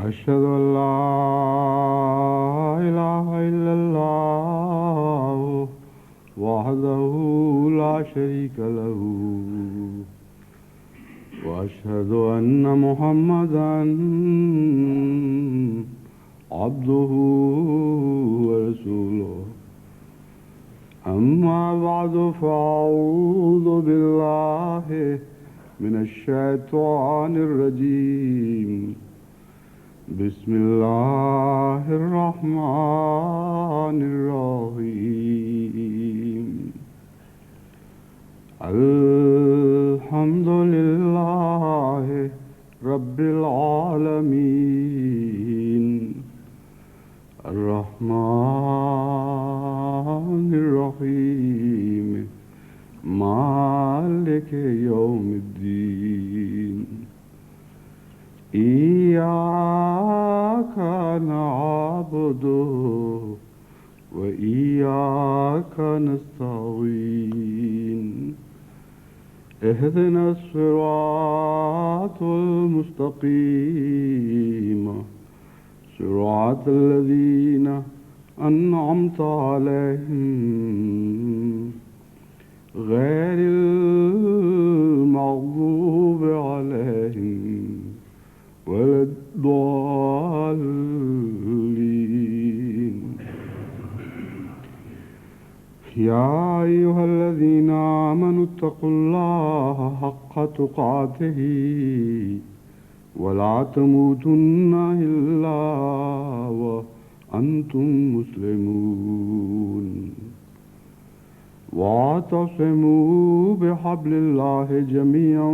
أشهد أن لا إله إلا الله وحده لا شريك له وأشهد أن محمدا عبده ورسوله أما بعد فأعوذ بالله من الشيطان الرجيم بسم الله الرحمن الرحيم الحمد لله رب العالمين الرحمن مالك يوم الدين إياك نعبد وإياك نستعين اهدنا الصراط المستقيم صراط الذين أنعمت عليهم غير المغضوب عليهم ولا الضالين. يا أيها الذين آمنوا اتقوا الله حق تقاته ولا تموتن إلا وأنتم مسلمون واعتصموا بحبل الله جميعا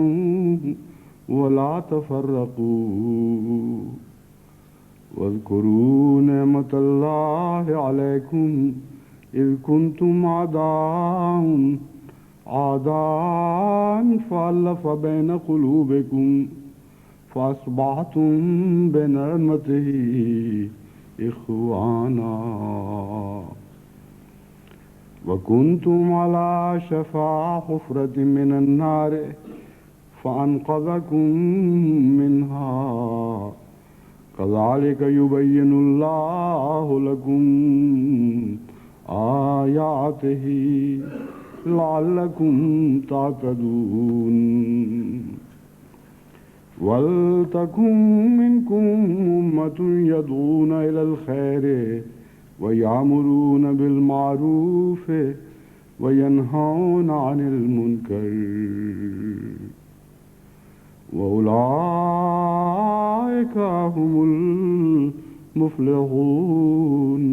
ولا تفرقوا واذكروا نعمة الله عليكم إذ كنتم أعداء فألف بين قلوبكم فأصبحتم بنعمته إخوانا وكنتم على شفا حفرة من النار فأنقذكم منها كذلك يبين الله لكم آياته لعلكم تعتدون ولتكن منكم أمة يدعون إلى الخير ويأمرون بالمعروف وينهون عن المنكر وأولئك هم المفلحون.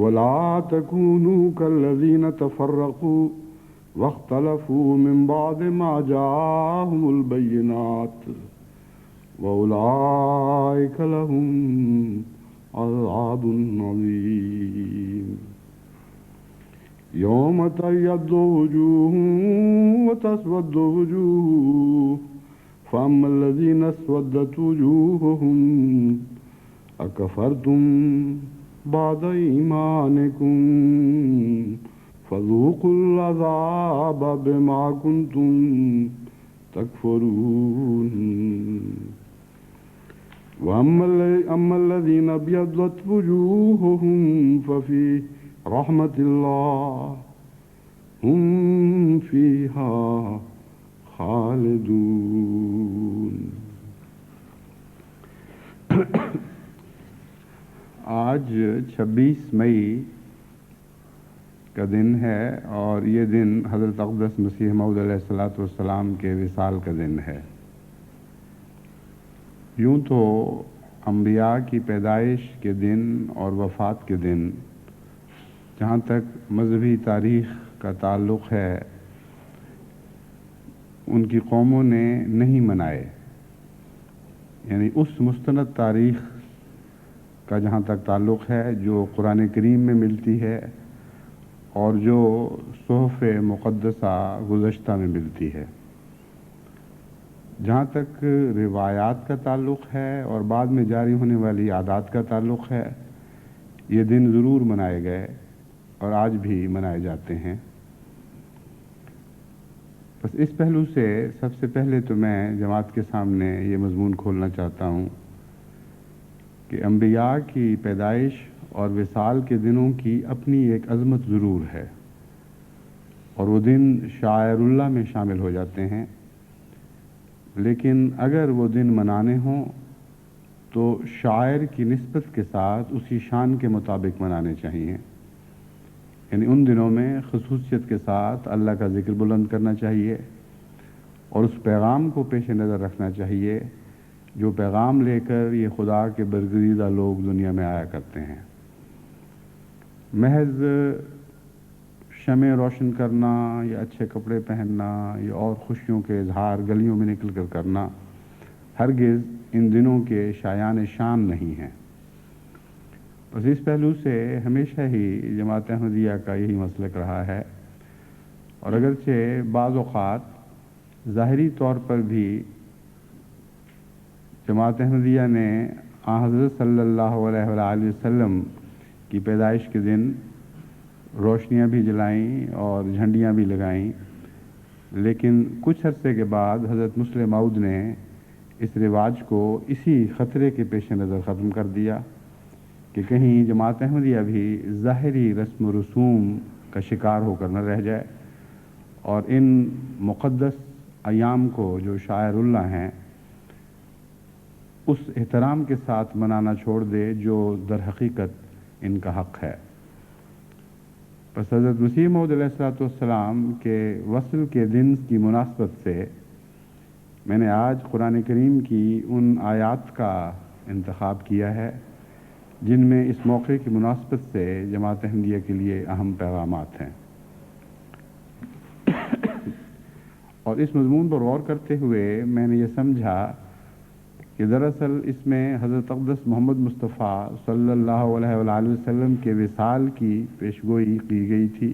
ولا تكونوا كالذين تفرقوا واختلفوا من بعد ما جاءهم البينات وأولئك لهم عذاب عظيم. يوم تبيض وجوه وتسود وجوه فأما الذين اسودت وجوههم أكفرتم بعد إيمانكم فذوقوا العذاب بما كنتم تكفرون. وأما الذين ابيضت وجوههم ففي رحمة الله هم فيها خالدون. آج 26 مئی کا دن ہے اور یہ دن حضرت اقدس مسیح موعود علیہ الصلوۃ والسلام کے وصال کا دن ہے. یوں تو انبیاء کی پیدائش کے دن اور وفات کے دن جہاں تک مذہبی تاریخ کا تعلق ہے ان کی قوموں نے نہیں منائے، یعنی اس مستند تاریخ کا جہاں تک تعلق ہے جو قرآن کریم میں ملتی ہے اور جو صحف مقدسہ گزشتہ میں ملتی ہے. جہاں تک روایات کا تعلق ہے اور بعد میں جاری ہونے والی عادات کا تعلق ہے، یہ دن ضرور منائے گئے اور آج بھی منائے جاتے ہیں. بس اس پہلو سے سب سے پہلے تو میں جماعت کے سامنے یہ مضمون کھولنا چاہتا ہوں کہ انبیاء کی پیدائش اور وصال کے دنوں کی اپنی ایک عظمت ضرور ہے اور وہ دن شعائر اللہ میں شامل ہو جاتے ہیں، لیکن اگر وہ دن منانے ہوں تو شاعر کی نسبت کے ساتھ اسی شان کے مطابق منانے چاہیے. یعنی ان دنوں میں خصوصیت کے ساتھ اللہ کا ذکر بلند کرنا چاہیے اور اس پیغام کو پیش نظر رکھنا چاہیے جو پیغام لے کر یہ خدا کے برگزیدہ لوگ دنیا میں آیا کرتے ہیں. محض شمع روشن کرنا یا اچھے کپڑے پہننا یا اور خوشیوں کے اظہار گلیوں میں نکل کر کرنا ہرگز ان دنوں کے شایان شان نہیں ہیں. بس اس پہلو سے ہمیشہ ہی جماعت احمدیہ کا یہی مسلک رہا ہے اور اگرچہ بعض اوقات ظاہری طور پر بھی جماعت احمدیہ نے حضرت صلی اللہ علیہ وآلہ وسلم کی پیدائش کے دن روشنیاں بھی جلائیں اور جھنڈیاں بھی لگائیں، لیکن کچھ عرصے کے بعد حضرت مسلم موعود نے اس رواج کو اسی خطرے کے پیش نظر ختم کر دیا کہ کہیں جماعت احمدیہ بھی ظاہری رسم و رسوم کا شکار ہو کر نہ رہ جائے اور ان مقدس ایام کو جو شاعر اللہ ہیں اس احترام کے ساتھ منانا چھوڑ دے جو در حقیقت ان کا حق ہے۔ پس حضرت مسیح موعود علیہ الصلوۃ والسلام کے وصل کے دن کی مناسبت سے میں نے آج قرآن کریم کی ان آیات کا انتخاب کیا ہے جن میں اس موقع کی مناسبت سے جماعت احمدیہ کے لیے اہم پیغامات ہیں، اور اس مضمون پر غور کرتے ہوئے میں نے یہ سمجھا کہ دراصل اس میں حضرت اقدس محمد مصطفیٰ صلی اللہ علیہ وآلہ وسلم کے وصال کی پیشگوئی کی گئی تھی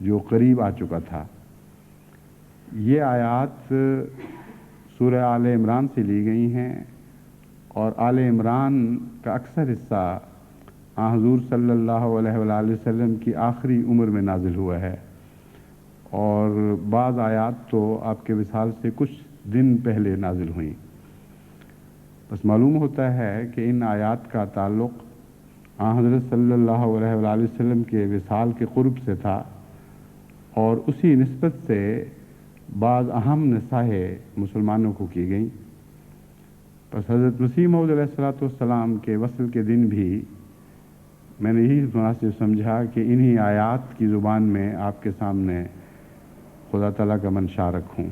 جو قریب آ چکا تھا۔ یہ آیات سورہ آل عمران سے لی گئی ہیں اور آل عمران کا اکثر حصہ حضور صلی اللہ علیہ وآلہ وسلم کی آخری عمر میں نازل ہوا ہے، اور بعض آیات تو آپ کے وصال سے کچھ دن پہلے نازل ہوئیں۔ بس معلوم ہوتا ہے کہ ان آیات کا تعلق حضرت صلی اللہ علیہ وآلہ وسلم کے وصال کے قرب سے تھا، اور اسی نسبت سے بعض اہم نصائح مسلمانوں کو کی گئیں۔ بس حضرت مسیح موعود علیہ الصلوۃ والسلام کے وصل کے دن بھی میں نے یہی مناسب سمجھا کہ انہی آیات کی زبان میں آپ کے سامنے خدا تعالیٰ کا منشا رکھوں۔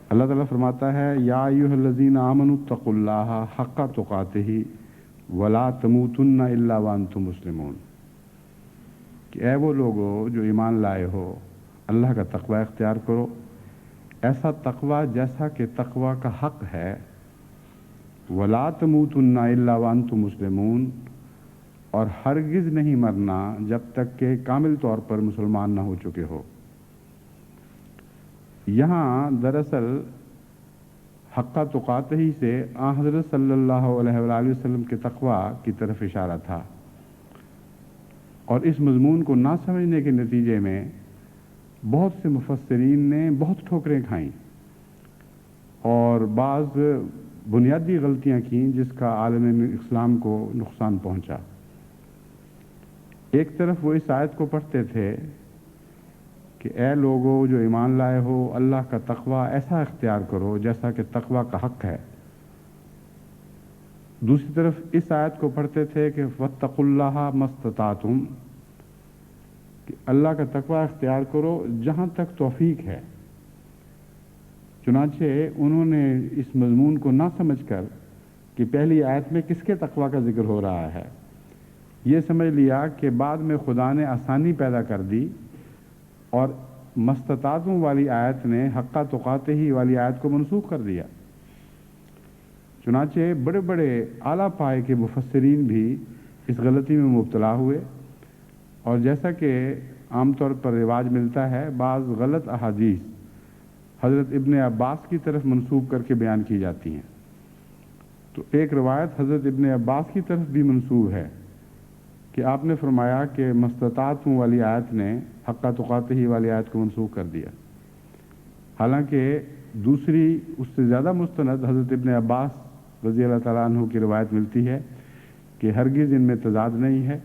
اللہ تعالیٰ فرماتا ہے، یا ایھا الذین آمنوا اتقوا اللہ حق تقاتہ ولا تموتن الا وانتم مسلمون، کہ اے وہ لوگو جو ایمان لائے ہو اللہ کا تقوی اختیار کرو، ایسا تقوی جیسا کہ تقوی کا حق ہے، ولا تموتن الا وانتم مسلمون، اور ہرگز نہیں مرنا جب تک کہ کامل طور پر مسلمان نہ ہو چکے ہو۔ یہاں دراصل حق تقاتہ ہی سے حضرت صلی اللہ علیہ وآلہ وسلم کے تقوی کی طرف اشارہ تھا، اور اس مضمون کو نہ سمجھنے کے نتیجے میں بہت سے مفسرین نے بہت ٹھوکریں کھائیں اور بعض بنیادی غلطیاں کیں جس کا عالم اسلام کو نقصان پہنچا۔ ایک طرف وہ اس آیت کو پڑھتے تھے کہ اے لوگو جو ایمان لائے ہو اللہ کا تقوی ایسا اختیار کرو جیسا کہ تقوی کا حق ہے، دوسری طرف اس آیت کو پڑھتے تھے کہ واتقوا اللہ ما استطعتم، کہ اللہ کا تقوی اختیار کرو جہاں تک توفیق ہے۔ چنانچہ انہوں نے اس مضمون کو نہ سمجھ کر کہ پہلی آیت میں کس کے تقوی کا ذکر ہو رہا ہے، یہ سمجھ لیا کہ بعد میں خدا نے آسانی پیدا کر دی اور مستطاعتم والی آیت نے حق تقاتہ والی آیت کو منسوخ کر دیا۔ چنانچہ بڑے بڑے اعلیٰ پائے کے مفسرین بھی اس غلطی میں مبتلا ہوئے، اور جیسا کہ عام طور پر رواج ملتا ہے بعض غلط احادیث حضرت ابن عباس کی طرف منسوب کر کے بیان کی جاتی ہیں، تو ایک روایت حضرت ابن عباس کی طرف بھی منسوب ہے کہ آپ نے فرمایا کہ مستطاعتم والی آیت نے حق تقاتہ والی آیت کو منسوخ کر دیا، حالانکہ دوسری اس سے زیادہ مستند حضرت ابن عباس رضی اللہ تعالیٰ عنہ کی روایت ملتی ہے کہ ہرگز ان میں تضاد نہیں ہے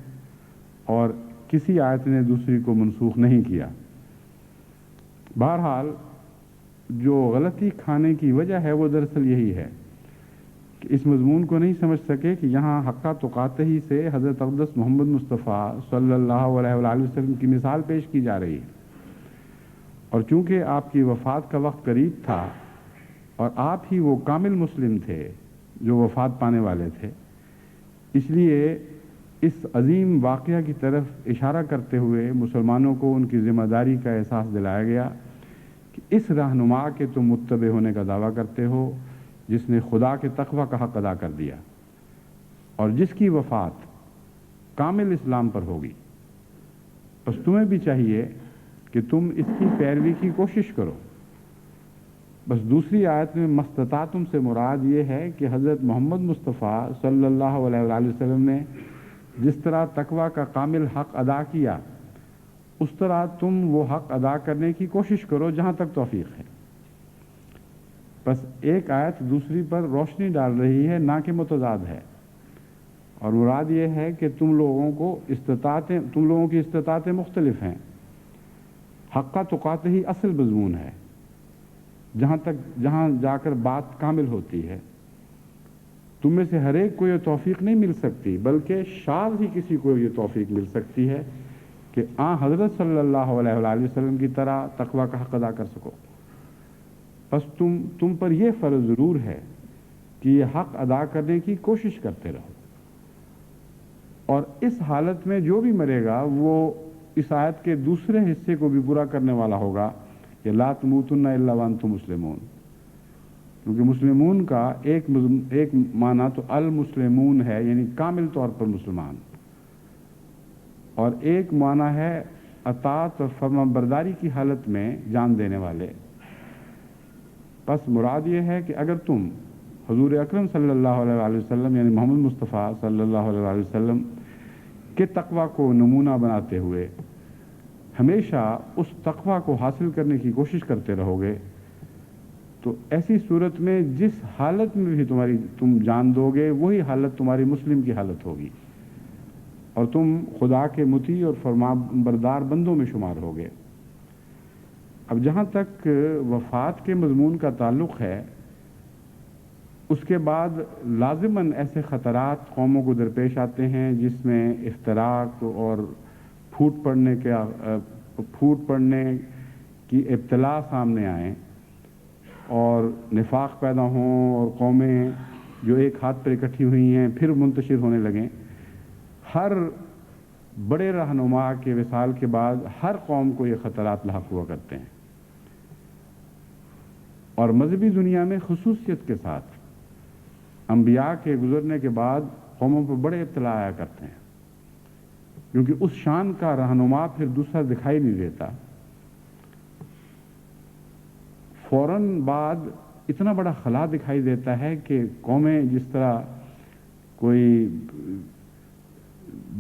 اور کسی آیت نے دوسری کو منسوخ نہیں کیا۔ بہرحال جو غلطی کھانے کی وجہ ہے وہ دراصل یہی ہے کہ اس مضمون کو نہیں سمجھ سکے کہ یہاں حق تقاتہ سے حضرت اقدس محمد مصطفیٰ صلی اللہ علیہ وآلہ وسلم کی مثال پیش کی جا رہی ہے، اور چونکہ آپ کی وفات کا وقت قریب تھا اور آپ ہی وہ کامل مسلم تھے جو وفات پانے والے تھے، اس لیے اس عظیم واقعہ کی طرف اشارہ کرتے ہوئے مسلمانوں کو ان کی ذمہ داری کا احساس دلایا گیا کہ اس رہنما کے تم متبع ہونے کا دعویٰ کرتے ہو جس نے خدا کے تقوی کا حق ادا کر دیا اور جس کی وفات کامل اسلام پر ہوگی، بس تمہیں بھی چاہیے کہ تم اس کی پیروی کی کوشش کرو۔ بس دوسری آیت میں مستطاعتم سے مراد یہ ہے کہ حضرت محمد مصطفیٰ صلی اللہ علیہ وآلہ وسلم نے جس طرح تقویٰ کا کامل حق ادا کیا، اس طرح تم وہ حق ادا کرنے کی کوشش کرو جہاں تک توفیق ہے۔ بس ایک آیت دوسری پر روشنی ڈال رہی ہے، نہ کہ متضاد ہے، اور مراد یہ ہے کہ تم لوگوں کی استطاعتیں مختلف ہیں۔ حقہ تقاتہ ہی اصل مضمون ہے، جہاں جا کر بات کامل ہوتی ہے۔ تم میں سے ہر ایک کو یہ توفیق نہیں مل سکتی، بلکہ شاذ ہی کسی کو یہ توفیق مل سکتی ہے کہ حضرت صلی اللہ علیہ وآلہ وسلم کی طرح تقویٰ کا حق ادا کر سکو۔ بس تم پر یہ فرض ضرور ہے کہ یہ حق ادا کرنے کی کوشش کرتے رہو، اور اس حالت میں جو بھی مرے گا وہ اس آیت کے دوسرے حصے کو بھی پورا کرنے والا ہوگا کہ لا تموتن الا وانتم مسلمون، کیونکہ مسلمون کا ایک معنی تو المسلمون ہے، یعنی کامل طور پر مسلمان، اور ایک معنی ہے اطاعت اور فرمانبرداری کی حالت میں جان دینے والے۔ بس مراد یہ ہے کہ اگر تم حضور اکرم صلی اللہ علیہ وآلہ وسلم یعنی محمد مصطفیٰ صلی اللہ علیہ وآلہ وسلم کے تقویٰ کو نمونہ بناتے ہوئے ہمیشہ اس تقویٰ کو حاصل کرنے کی کوشش کرتے رہو گے، تو ایسی صورت میں جس حالت میں بھی تم جان دو گے وہی حالت تمہاری مسلم کی حالت ہوگی، اور تم خدا کے مطیع اور فرمانبردار بندوں میں شمار ہوگے۔ اب جہاں تک وفات کے مضمون کا تعلق ہے، اس کے بعد لازماً ایسے خطرات قوموں کو درپیش آتے ہیں جس میں افتراق اور پھوٹ پڑنے کی ابتلا سامنے آئیں، اور نفاق پیدا ہوں، اور قومیں جو ایک ہاتھ پر اکٹھی ہوئی ہیں پھر منتشر ہونے لگیں۔ ہر بڑے رہنما کے وصال کے بعد ہر قوم کو یہ خطرات لاحق ہوا کرتے ہیں، اور مذہبی دنیا میں خصوصیت کے ساتھ انبیاء کے گزرنے کے بعد قوموں پر بڑے ابتلا آیا کرتے ہیں، کیونکہ اس شان کا رہنما پھر دوسرا دکھائی نہیں دیتا۔ فوراً بعد اتنا بڑا خلا دکھائی دیتا ہے کہ قومیں جس طرح کوئی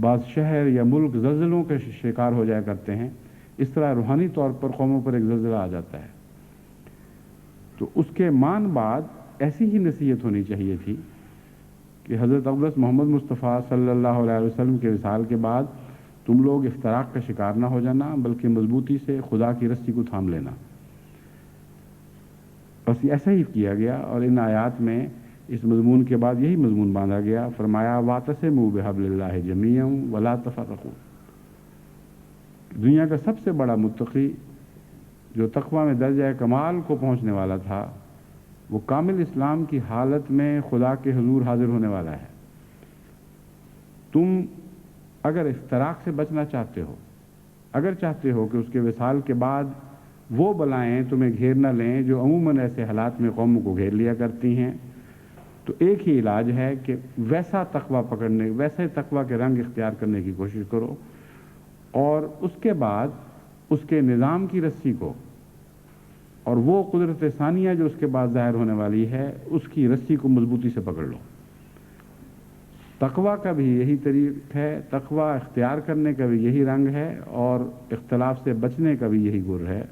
بعض شہر یا ملک زلزلوں کے شکار ہو جایا کرتے ہیں، اس طرح روحانی طور پر قوموں پر ایک زلزلہ آ جاتا ہے۔ تو اس کے بعد ایسی ہی نصیحت ہونی چاہیے تھی کہ حضرت اقدس محمد مصطفیٰ صلی اللہ علیہ وسلم کے وصال کے بعد تم لوگ افتراق کا شکار نہ ہو جانا، بلکہ مضبوطی سے خدا کی رسی کو تھام لینا۔ بس ایسا ہی کیا گیا، اور ان آیات میں اس مضمون کے بعد یہی مضمون باندھا گیا۔ فرمایا واعتصموا بحبل اللہ جمیعا ولا تفرقوا۔ دنیا کا سب سے بڑا متقی جو تقویٰ میں درجہ کمال کو پہنچنے والا تھا، وہ کامل اسلام کی حالت میں خدا کے حضور حاضر ہونے والا ہے۔ تم اگر افتراق سے بچنا چاہتے ہو، اگر چاہتے ہو کہ اس کے وصال کے بعد وہ بلائیں تمہیں گھیر نہ لیں جو عموماً ایسے حالات میں قوموں کو گھیر لیا کرتی ہیں، تو ایک ہی علاج ہے کہ ویسا تقویٰ کے رنگ اختیار کرنے کی کوشش کرو، اور اس کے بعد اس کے نظام کی رسی کو اور وہ قدرت ثانیہ جو اس کے بعد ظاہر ہونے والی ہے اس کی رسی کو مضبوطی سے پکڑ لو۔ تقویٰ کا بھی یہی طریق ہے، تقویٰ اختیار کرنے کا بھی یہی رنگ ہے، اور اختلاف سے بچنے کا بھی یہی گر ہے۔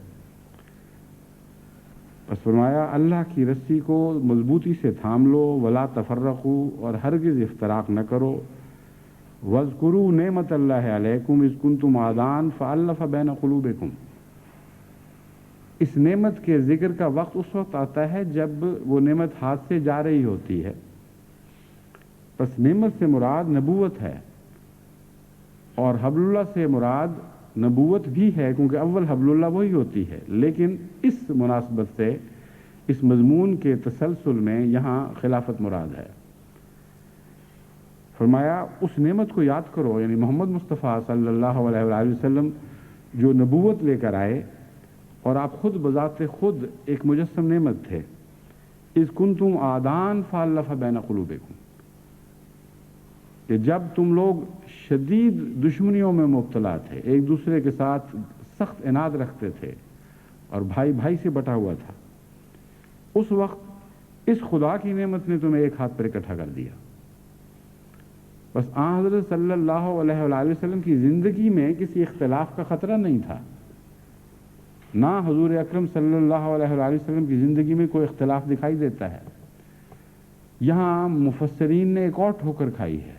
بس فرمایا اللہ کی رسی کو مضبوطی سے تھام لو، ولا تفرقوا، اور ہرگز افتراق نہ کرو۔ وَاذْكُرُوا نِعْمَتَ اللَّهِ عَلَيْكُمْ إِذْ كُنْتُمْ أَعْدَاءً فَأَلَّفَ بَيْنَ قُلُوبِكُمْ۔ اس نعمت کے ذکر کا وقت اس وقت آتا ہے جب وہ نعمت ہاتھ سے جا رہی ہوتی ہے۔ بس نعمت سے مراد نبوت ہے، اور حبل اللہ سے مراد نبوت بھی ہے، کیونکہ اول حبل اللہ وہی ہوتی ہے، لیکن اس مناسبت سے اس مضمون کے تسلسل میں یہاں خلافت مراد ہے۔ فرمایا اس نعمت کو یاد کرو، یعنی محمد مصطفیٰ صلی اللہ علیہ وآلہ وسلم جو نبوت لے کر آئے، اور آپ خود بذات خود ایک مجسم نعمت تھے۔ اذ کنتم اعداء فالف بین قلوبکم، کہ جب تم لوگ شدید دشمنیوں میں مبتلا تھے، ایک دوسرے کے ساتھ سخت عناد رکھتے تھے اور بھائی بھائی سے بٹا ہوا تھا، اس وقت اس خدا کی نعمت نے تمہیں ایک ہاتھ پر اکٹھا کر دیا۔ بس آن حضرت صلی اللہ علیہ وآلہ وسلم کی زندگی میں کسی اختلاف کا خطرہ نہیں تھا، نہ حضور اکرم صلی اللہ علیہ وآلہ وسلم کی زندگی میں کوئی اختلاف دکھائی دیتا ہے۔ یہاں مفسرین نے ایک اور ٹھوکر کھائی ہے،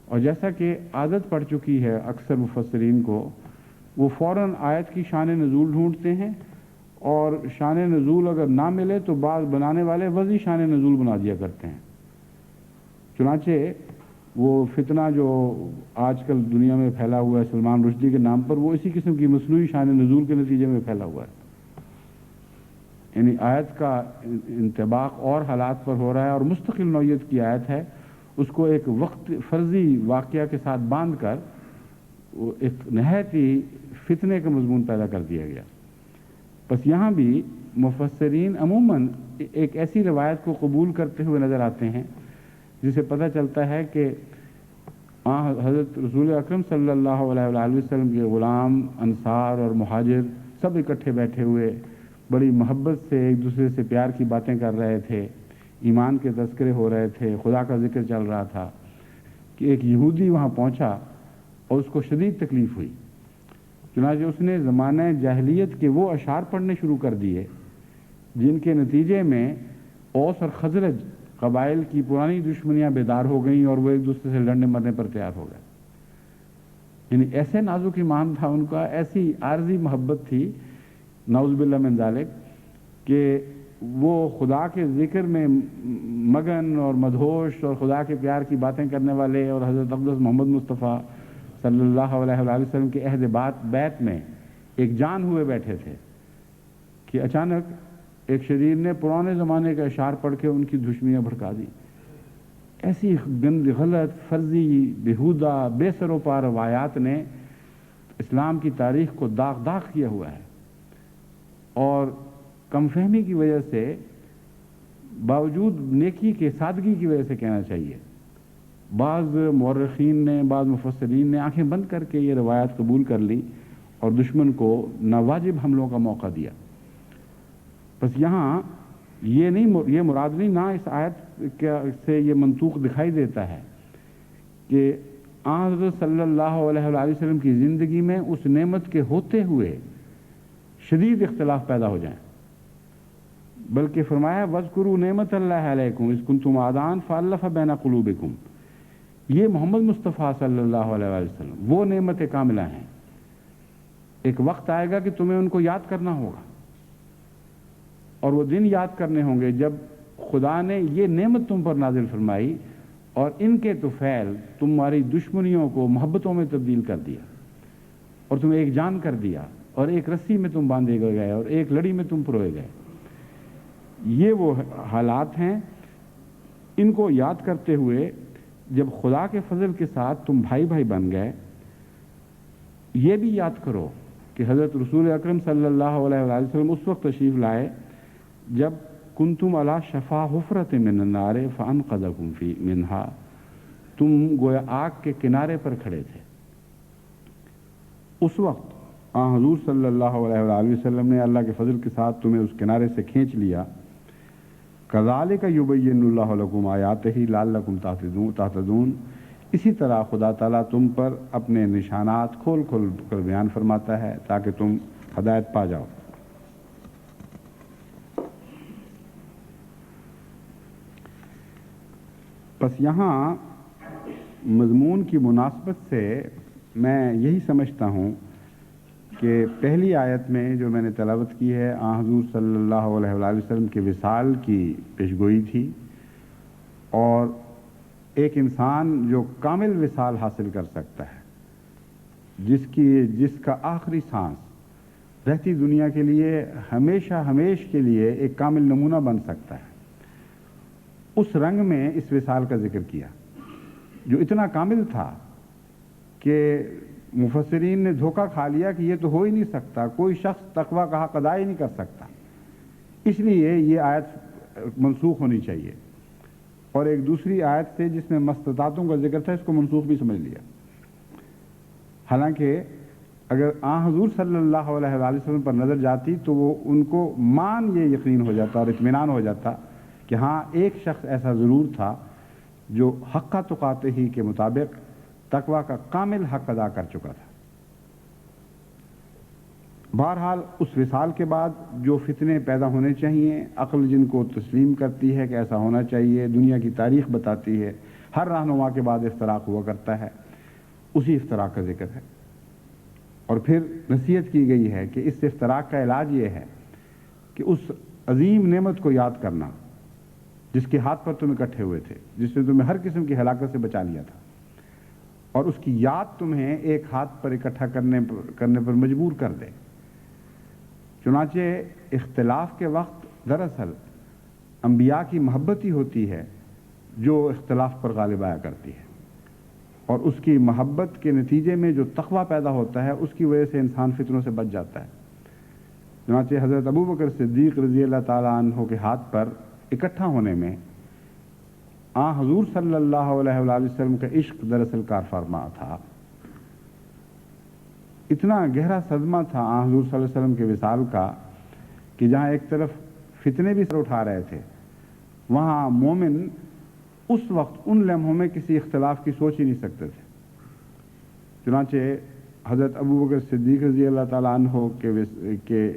اور جیسا کہ عادت پڑ چکی ہے اکثر مفسرین کو، وہ فوراً آیت کی شان نزول ڈھونڈتے ہیں، اور شان نزول اگر نہ ملے تو بعض بنانے والے وضعی شان نزول بنا دیا کرتے ہیں۔ چنانچہ وہ فتنہ جو آج کل دنیا میں پھیلا ہوا ہے سلمان رشدی کے نام پر، وہ اسی قسم کی مصنوعی شان نزول کے نتیجے میں پھیلا ہوا ہے، یعنی آیت کا انطباق اور حالات پر ہو رہا ہے، اور مستقل نوعیت کی آیت ہے، اس کو ایک وقت فرضی واقعہ کے ساتھ باندھ کر وہ ایک نہایت ہی فتنے کا مضمون پیدا کر دیا گیا۔ بس یہاں بھی مفسرین عموماً ایک ایسی روایت کو قبول کرتے ہوئے نظر آتے ہیں جسے پتہ چلتا ہے کہ حضرت رسول اکرم صلی اللہ علیہ وآلہ وسلم کے غلام، انصار اور مہاجر سب اکٹھے بیٹھے ہوئے بڑی محبت سے ایک دوسرے سے پیار کی باتیں کر رہے تھے، ایمان کے تذکرے ہو رہے تھے، خدا کا ذکر چل رہا تھا کہ ایک یہودی وہاں پہنچا اور اس کو شدید تکلیف ہوئی۔ چنانچہ اس نے زمانہ جاہلیت کے وہ اشعار پڑھنے شروع کر دیے جن کے نتیجے میں اوس اور خزرج قبائل کی پرانی دشمنیاں بیدار ہو گئیں اور وہ ایک دوسرے سے لڑنے مرنے پر تیار ہو گئے۔ یعنی ایسے نازک ایمان تھا ان کا، ایسی عارضی محبت تھی نعوذ باللہ من ذالک کہ وہ خدا کے ذکر میں مگن اور مدہوش اور خدا کے پیار کی باتیں کرنے والے، اور حضرت اقدس محمد مصطفیٰ صلی اللہ علیہ وآلہ وسلم کے عہد بیت میں ایک جان ہوئے بیٹھے تھے کہ اچانک ایک شریر نے پرانے زمانے کے اشعار پڑھ کے ان کی دشمنیاں بھڑکا دی۔ ایسی گند، غلط، فرضی، بیہودہ، بے سر و پا روایات نے اسلام کی تاریخ کو داغ کیا ہوا ہے، اور کم فہمی کی وجہ سے، باوجود نیکی کے سادگی کی وجہ سے کہنا چاہیے، بعض مورخین نے، بعض مفسرین نے آنکھیں بند کر کے یہ روایات قبول کر لی اور دشمن کو ناواجب حملوں کا موقع دیا۔ بس یہاں یہ مراد نہیں، نہ اس آیت سے یہ منطوق دکھائی دیتا ہے کہ حضرت صلی اللہ علیہ وآلہ وسلم کی زندگی میں اس نعمت کے ہوتے ہوئے شدید اختلاف پیدا ہو جائیں، بلکہ فرمایا وَاذْكُرُوا نِعْمَتَ اللَّهِ عَلَيْكُمْ إِذْ كُنْتُمْ أَعْدَاءً فَأَلَّفَ بَيْنَ قُلُوبِكُمْ۔ یہ محمد مصطفیٰ صلی اللہ علیہ وآلہ وسلم وہ نعمت کاملہ ہیں، ایک وقت آئے گا کہ تمہیں ان کو یاد کرنا ہوگا، اور وہ دن یاد کرنے ہوں گے جب خدا نے یہ نعمت تم پر نازل فرمائی اور ان کے طفیل تمہاری دشمنیوں کو محبتوں میں تبدیل کر دیا، اور تمہیں ایک جان کر دیا، اور ایک رسی میں تم باندھے گئے اور ایک لڑی میں تم پروئے گئے۔ یہ وہ حالات ہیں، ان کو یاد کرتے ہوئے جب خدا کے فضل کے ساتھ تم بھائی بھائی بن گئے، یہ بھی یاد کرو کہ حضرت رسول اکرم صلی اللہ علیہ وآلہ وسلم اس وقت تشریف لائے جب کنتم علی شفا حفرۃ من النار فانقذکم منہا، تم گویا آگ کے کنارے پر کھڑے تھے۔ اس وقت حضور صلی اللہ علیہ وآلہ وسلم نے اللہ کے فضل کے ساتھ تمہیں اس کنارے سے کھینچ لیا۔ کذالک یبین اللہ لکم آیاتہ لعلکم تہتدون، اسی طرح خدا تعالیٰ تم پر اپنے نشانات کھول کھول کر بیان فرماتا ہے تاکہ تم ہدایت پا جاؤ۔ بس یہاں مضمون کی مناسبت سے میں یہی سمجھتا ہوں کہ پہلی آیت میں جو میں نے تلاوت کی ہے حضور صلی اللہ علیہ وآلہ وسلم کے وصال کی پیشگوئی تھی، اور ایک انسان جو کامل وصال حاصل کر سکتا ہے، جس کا آخری سانس رہتی دنیا کے لیے ہمیش کے لیے ایک کامل نمونہ بن سکتا ہے، اس رنگ میں اس وصال کا ذکر کیا جو اتنا کامل تھا کہ مفسرین نے دھوکہ کھا لیا کہ یہ تو ہو ہی نہیں سکتا، کوئی شخص تقویٰ کا حق ادا ہی نہیں کر سکتا، اس لیے یہ آیت منسوخ ہونی چاہیے، اور ایک دوسری آیت سے جس میں مستطاعتوں کا ذکر تھا اس کو منسوخ بھی سمجھ لیا۔ حالانکہ اگر حضور صلی اللہ علیہ وآلہ وسلم پر نظر جاتی تو وہ ان کو مان یہ یقین ہو جاتا اور اطمینان ہو جاتا کہ ہاں ایک شخص ایسا ضرور تھا جو حق تقاتے ہی کے مطابق تقوی کا کامل حق ادا کر چکا تھا۔ بہرحال اس وصال کے بعد جو فتنے پیدا ہونے چاہیے، عقل جن کو تسلیم کرتی ہے کہ ایسا ہونا چاہیے، دنیا کی تاریخ بتاتی ہے ہر رہنما کے بعد افتراق ہوا کرتا ہے، اسی افتراق کا ذکر ہے۔ اور پھر نصیحت کی گئی ہے کہ اس افتراق کا علاج یہ ہے کہ اس عظیم نعمت کو یاد کرنا جس کے ہاتھ پر تم اکٹھے ہوئے تھے، جس نے تمہیں ہر قسم کی ہلاکت سے بچا لیا تھا، اور اس کی یاد تمہیں ایک ہاتھ پر اکٹھا کرنے پر مجبور کر دے۔ چنانچہ اختلاف کے وقت دراصل انبیاء کی محبت ہی ہوتی ہے جو اختلاف پر غالب آیا کرتی ہے، اور اس کی محبت کے نتیجے میں جو تقویٰ پیدا ہوتا ہے اس کی وجہ سے انسان فتنوں سے بچ جاتا ہے۔ چنانچہ حضرت ابوبکر صدیق رضی اللہ تعالیٰ عنہ کے ہاتھ پر اکٹھا ہونے میں حضور صلی اللہ علیہ وآلہ وسلم کا عشق دراصل کار فرما تھا۔ اتنا گہرا صدمہ تھا حضور صلی اللہ علیہ وسلم کے وصال کا کہ جہاں ایک طرف فتنے بھی سر اٹھا رہے تھے، وہاں مومن اس وقت ان لمحوں میں کسی اختلاف کی سوچ ہی نہیں سکتے تھے۔ چنانچہ حضرت ابوبکر صدیق رضی اللہ تعالیٰ عنہ کے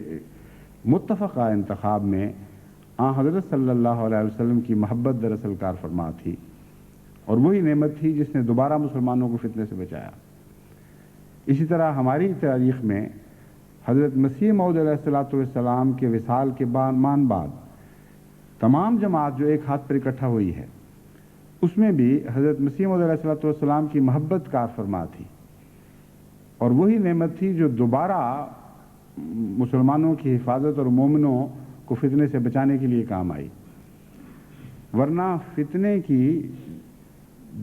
متفقہ انتخاب میں حضرت صلی اللہ علیہ وسلم کی محبت دراصل کار فرما تھی، اور وہی نعمت تھی جس نے دوبارہ مسلمانوں کو فتنے سے بچایا۔ اسی طرح ہماری تاریخ میں حضرت مسیح موعود علیہ السلام کے وصال کے بعد تمام جماعت جو ایک ہاتھ پر اکٹھا ہوئی ہے، اس میں بھی حضرت مسیح موعود علیہ السلام کی محبت کار فرما تھی، اور وہی نعمت تھی جو دوبارہ مسلمانوں کی حفاظت اور مومنوں کو فتنے سے بچانے کے لیے کام آئی۔ ورنہ فتنے کی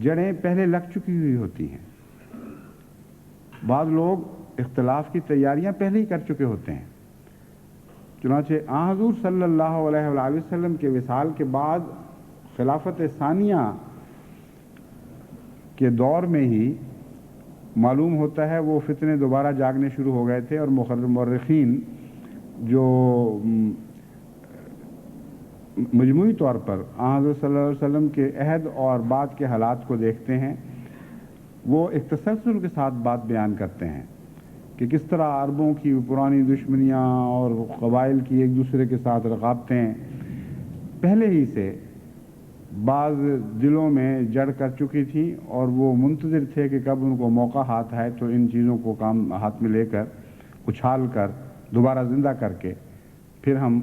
جڑیں پہلے لگ چکی ہوئی ہوتی ہیں۔ بعض لوگ اختلاف کی تیاریاں پہلے ہی کر چکے ہوتے ہیں۔ چنانچہ حضور صلی اللہ علیہ وآلہ وسلم کے وصال کے بعد خلافت ثانیہ کے دور میں ہی معلوم ہوتا ہے وہ فتنے دوبارہ جاگنے شروع ہو گئے تھے، اور مورخین جو مجموعی طور پر حضرت صلی اللہ علیہ وسلم کے عہد اور بعد کے حالات کو دیکھتے ہیں، وہ ایک تسلسل کے ساتھ بات بیان کرتے ہیں کہ کس طرح عربوں کی پرانی دشمنیاں اور قبائل کی ایک دوسرے کے ساتھ رقابتیں پہلے ہی سے بعض دلوں میں جڑ کر چکی تھی، اور وہ منتظر تھے کہ کب ان کو موقع ہاتھ آئے تو ان چیزوں کو کام ہاتھ میں لے کر اچھال کر دوبارہ زندہ کر کے پھر ہم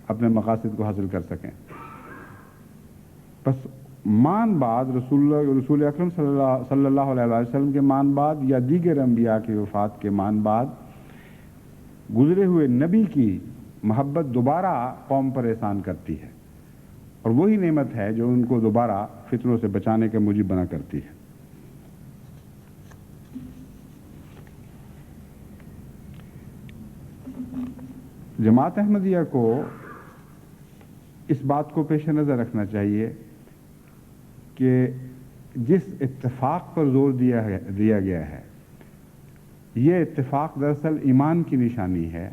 اپنے مقاصد کو حاصل کر سکیں۔ بس مان بعد رسول اکرم صلی اللہ علیہ وسلم کے مان بعد یا دیگر انبیاء کی وفات کے مان بعد گزرے ہوئے نبی کی محبت دوبارہ قوم پر احسان کرتی ہے، اور وہی نعمت ہے جو ان کو دوبارہ فتنوں سے بچانے کا موجب بنا کرتی ہے۔ جماعت احمدیہ کو اس بات کو پیش نظر رکھنا چاہیے کہ جس اتفاق پر زور دیا گیا ہے، یہ اتفاق دراصل ایمان کی نشانی ہے،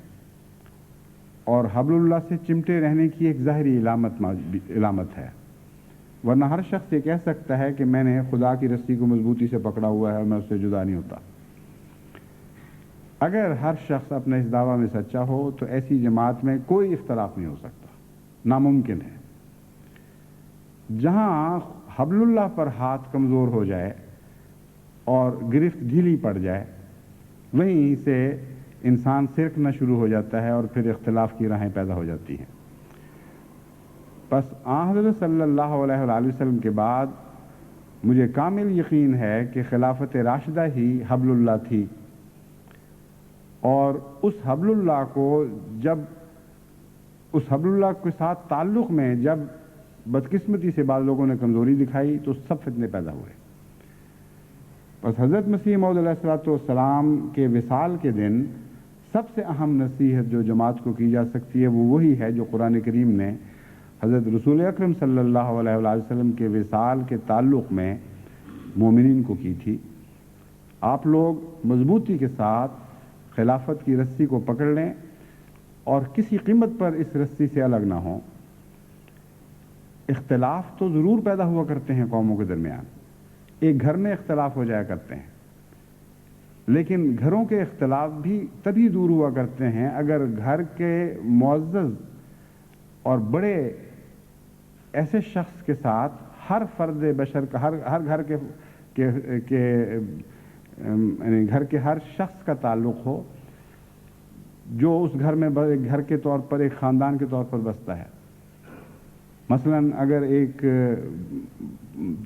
اور حبل اللہ سے چمٹے رہنے کی ایک ظاہری علامت ہے۔ ورنہ ہر شخص یہ کہہ سکتا ہے کہ میں نے خدا کی رسی کو مضبوطی سے پکڑا ہوا ہے اور میں اس سے جدا نہیں ہوتا۔ اگر ہر شخص اپنے اس دعویٰ میں سچا ہو تو ایسی جماعت میں کوئی اختلاف نہیں ہو سکتا، ناممکن ہے۔ جہاں حبل اللہ پر ہاتھ کمزور ہو جائے اور گرفت ڈھیلی پڑ جائے، وہیں سے انسان سرکنا شروع ہو جاتا ہے، اور پھر اختلاف کی راہیں پیدا ہو جاتی ہیں۔ پس حضرت صلی اللہ علیہ وآلہ وسلم کے بعد مجھے کامل یقین ہے کہ خلافت راشدہ ہی حبل اللہ تھی، اور اس حبل اللہ کے ساتھ تعلق میں جب بدقسمتی سے بعض لوگوں نے کمزوری دکھائی تو سب فتنے پیدا ہوئے۔ بس حضرت مسیح موعود علیہ السلام کے وصال کے دن سب سے اہم نصیحت جو جماعت کو کی جا سکتی ہے وہ وہی ہے جو قرآن کریم نے حضرت رسول اکرم صلی اللہ علیہ وآلہ وسلم کے وصال کے تعلق میں مومنین کو کی تھی۔ آپ لوگ مضبوطی کے ساتھ خلافت کی رسی کو پکڑ لیں اور کسی قیمت پر اس رسی سے الگ نہ ہوں۔ اختلاف تو ضرور پیدا ہوا کرتے ہیں قوموں کے درمیان، ایک گھر میں اختلاف ہو جایا کرتے ہیں، لیکن گھروں کے اختلاف بھی تبھی دور ہوا کرتے ہیں اگر گھر کے معزز اور بڑے ایسے شخص کے ساتھ ہر فرد بشر کا ہر گھر یعنی گھر کے ہر شخص کا تعلق ہو جو اس گھر میں گھر کے طور پر ایک خاندان کے طور پر بستا ہے۔ مثلا اگر ایک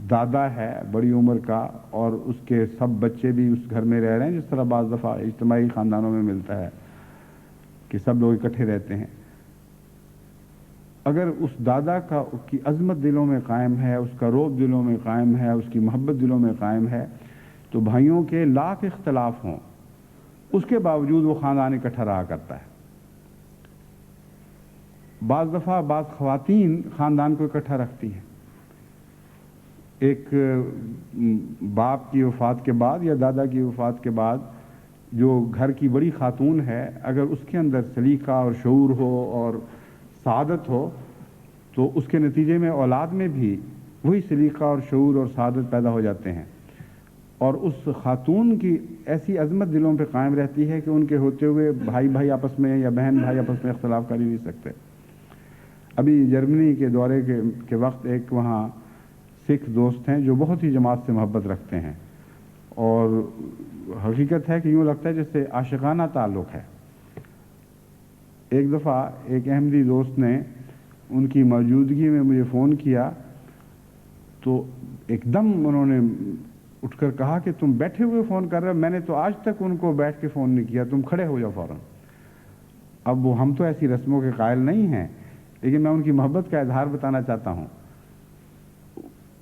دادا ہے بڑی عمر کا اور اس کے سب بچے بھی اس گھر میں رہ رہے ہیں، جس طرح بعض دفعہ اجتماعی خاندانوں میں ملتا ہے کہ سب لوگ اکٹھے رہتے ہیں، اگر اس دادا کی عظمت دلوں میں قائم ہے، اس کا رعب دلوں میں قائم ہے، اس کی محبت دلوں میں قائم ہے، تو بھائیوں کے لاکھ اختلاف ہوں اس کے باوجود وہ خاندان اکٹھا رہا کرتا ہے۔ بعض دفعہ بعض خواتین خاندان کو اکٹھا رکھتی ہیں۔ ایک باپ کی وفات کے بعد یا دادا کی وفات کے بعد جو گھر کی بڑی خاتون ہے، اگر اس کے اندر سلیقہ اور شعور ہو اور سعادت ہو تو اس کے نتیجے میں اولاد میں بھی وہی سلیقہ اور شعور اور سعادت پیدا ہو جاتے ہیں، اور اس خاتون کی ایسی عظمت دلوں پہ قائم رہتی ہے کہ ان کے ہوتے ہوئے بھائی آپس میں یا بہن بھائی آپس میں اختلاف کر ہی نہیں سکتے۔ ابھی جرمنی کے دورے کے وقت ایک وہاں سکھ دوست ہیں جو بہت ہی جماعت سے محبت رکھتے ہیں، اور حقیقت ہے کہ یوں لگتا ہے جیسے عاشقانہ تعلق ہے۔ ایک دفعہ ایک احمدی دوست نے ان کی موجودگی میں مجھے فون کیا تو ایک دم انہوں نے اٹھ کر کہا کہ تم بیٹھے ہوئے فون کر رہے ہو، میں نے تو آج تک ان کو بیٹھ کے فون نہیں کیا، تم کھڑے ہو جاؤ فوراً۔ اب ہم تو ایسی رسموں کے قائل نہیں ہیں، لیکن میں ان کی محبت کا اظہار بتانا چاہتا ہوں۔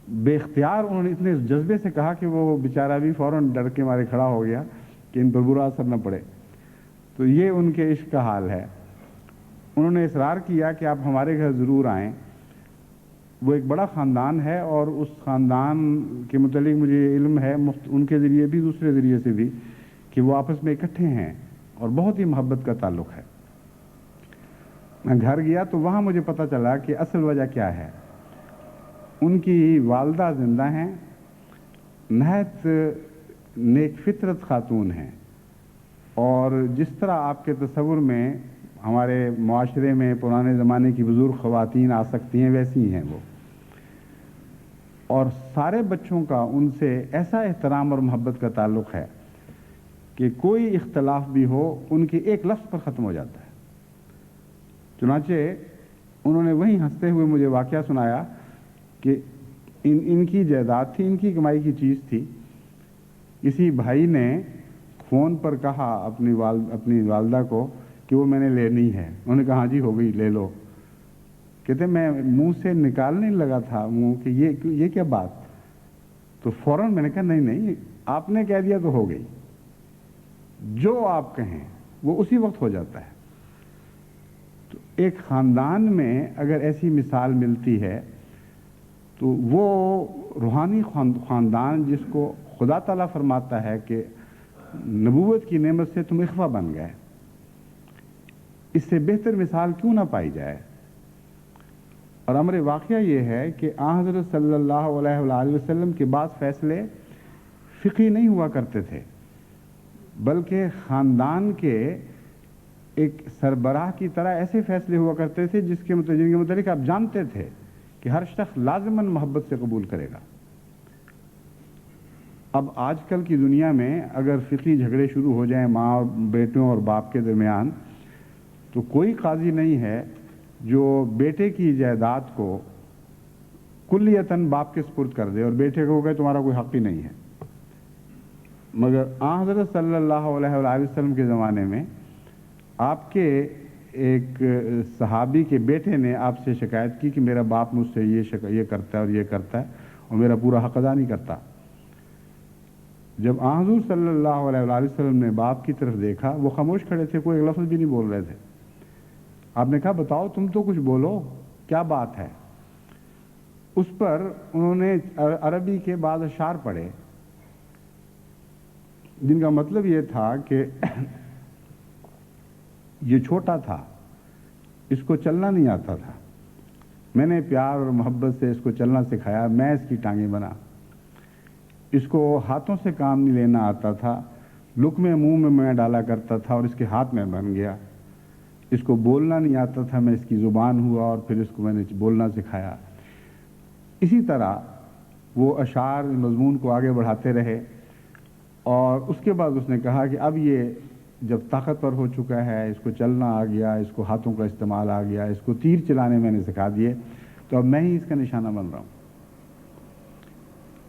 بے اختیار انہوں نے اتنے جذبے سے کہا کہ وہ بیچارہ بھی فوراً ڈر کے مارے کھڑا ہو گیا کہ ان پر برا اثر نہ پڑے۔ تو یہ ان کے عشق کا حال ہے۔ انہوں نے اصرار کیا کہ آپ ہمارے گھر ضرور آئیں۔ وہ ایک بڑا خاندان ہے اور اس خاندان کے متعلق مجھے علم ہے ان کے ذریعے بھی دوسرے ذریعے سے بھی کہ وہ آپس میں اکٹھے ہیں اور بہت ہی محبت کا تعلق ہے۔ میں گھر گیا تو وہاں مجھے پتہ چلا کہ اصل وجہ کیا ہے۔ ان کی والدہ زندہ ہیں، نہایت نیک فطرت خاتون ہیں، اور جس طرح آپ کے تصور میں ہمارے معاشرے میں پرانے زمانے کی بزرگ خواتین آ سکتی ہیں ویسی ہیں وہ، اور سارے بچوں کا ان سے ایسا احترام اور محبت کا تعلق ہے کہ کوئی اختلاف بھی ہو ان کے ایک لفظ پر ختم ہو جاتا ہے۔ چنانچہ انہوں نے وہیں ہنستے ہوئے مجھے واقعہ سنایا کہ ان کی جائیداد تھی، ان کی کمائی کی چیز تھی، کسی بھائی نے فون پر کہا اپنی والدہ کو کہ وہ میں نے لینی ہے۔ انہوں نے کہا ہاں جی ہو گئی لے لو۔ کہتے میں منہ سے نکالنے لگا تھا منہ کہ یہ کیا بات، تو فوراً میں نے کہا نہیں آپ نے کہہ دیا تو ہو گئی، جو آپ کہیں وہ اسی وقت ہو جاتا ہے۔ تو ایک خاندان میں اگر ایسی مثال ملتی ہے تو وہ روحانی خاندان جس کو خدا تعالیٰ فرماتا ہے کہ نبوت کی نعمت سے تم اخوہ بن گئے، اس سے بہتر مثال کیوں نہ پائی جائے۔ اور امر واقعہ یہ ہے کہ آن حضرت صلی اللہ علیہ وآلہ وسلم کے بعض فیصلے فقہی نہیں ہوا کرتے تھے، بلکہ خاندان کے ایک سربراہ کی طرح ایسے فیصلے ہوا کرتے تھے جن کے متعلق آپ جانتے تھے کہ ہر شخص لازماً محبت سے قبول کرے گا۔ اب آج کل کی دنیا میں اگر فقہی جھگڑے شروع ہو جائیں ماں اور بیٹوں اور باپ کے درمیان، تو کوئی قاضی نہیں ہے جو بیٹے کی جائیداد کو کلیتاً باپ کے سپرد کر دے اور بیٹے کو کہے تمہارا کوئی حق ہی نہیں ہے۔ مگر آن حضرت صلی اللہ علیہ وآلہ وسلم کے زمانے میں آپ کے ایک صحابی کے بیٹے نے آپ سے شکایت کی کہ میرا باپ مجھ سے یہ کرتا ہے اور یہ کرتا ہے اور میرا پورا حق ادا نہیں کرتا۔ جب آن حضور صلی اللہ علیہ وآلہ وسلم نے باپ کی طرف دیکھا، وہ خاموش کھڑے تھے، کوئی ایک لفظ بھی نہیں بول رہے تھے۔ آپ نے کہا بتاؤ تم تو کچھ بولو، کیا بات ہے؟ اس پر انہوں نے عربی کے بعض اشعار پڑھے جن کا مطلب یہ تھا کہ یہ چھوٹا تھا، اس کو چلنا نہیں آتا تھا، میں نے پیار اور محبت سے اس کو چلنا سکھایا، میں اس کی ٹانگیں بنا۔ اس کو ہاتھوں سے کام نہیں لینا آتا تھا، لقمے منہ میں ڈالا کرتا تھا اور اس کے ہاتھ میں بن گیا۔ اس کو بولنا نہیں آتا تھا، میں اس کی زبان ہوا اور پھر اس کو میں نے بولنا سکھایا۔ اسی طرح وہ اشعار مضمون کو آگے بڑھاتے رہے، اور اس کے بعد اس نے کہا کہ اب یہ جب طاقتور ہو چکا ہے، اس کو چلنا آ گیا، اس کو ہاتھوں کا استعمال آ گیا، اس کو تیر چلانے میں نے سکھا دیے، تو اب میں ہی اس کا نشانہ بن رہا ہوں۔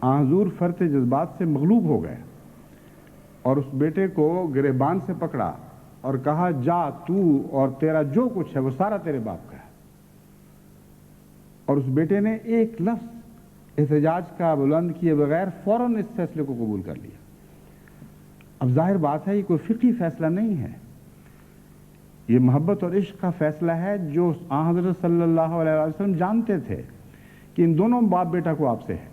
حضور فرط جذبات سے مغلوب ہو گئے اور اس بیٹے کو گریبان سے پکڑا اور کہا جا تو اور تیرا جو کچھ ہے وہ سارا تیرے باپ کا ہے۔ اور اس بیٹے نے ایک لفظ احتجاج کا بلند کیے بغیر فوراً اس فیصلے کو قبول کر لیا۔ اب ظاہر بات ہے یہ کوئی فقہی فیصلہ نہیں ہے، یہ محبت اور عشق کا فیصلہ ہے جو حضرت صلی اللہ علیہ وسلم جانتے تھے کہ ان دونوں باپ بیٹا کو آپ سے ہے۔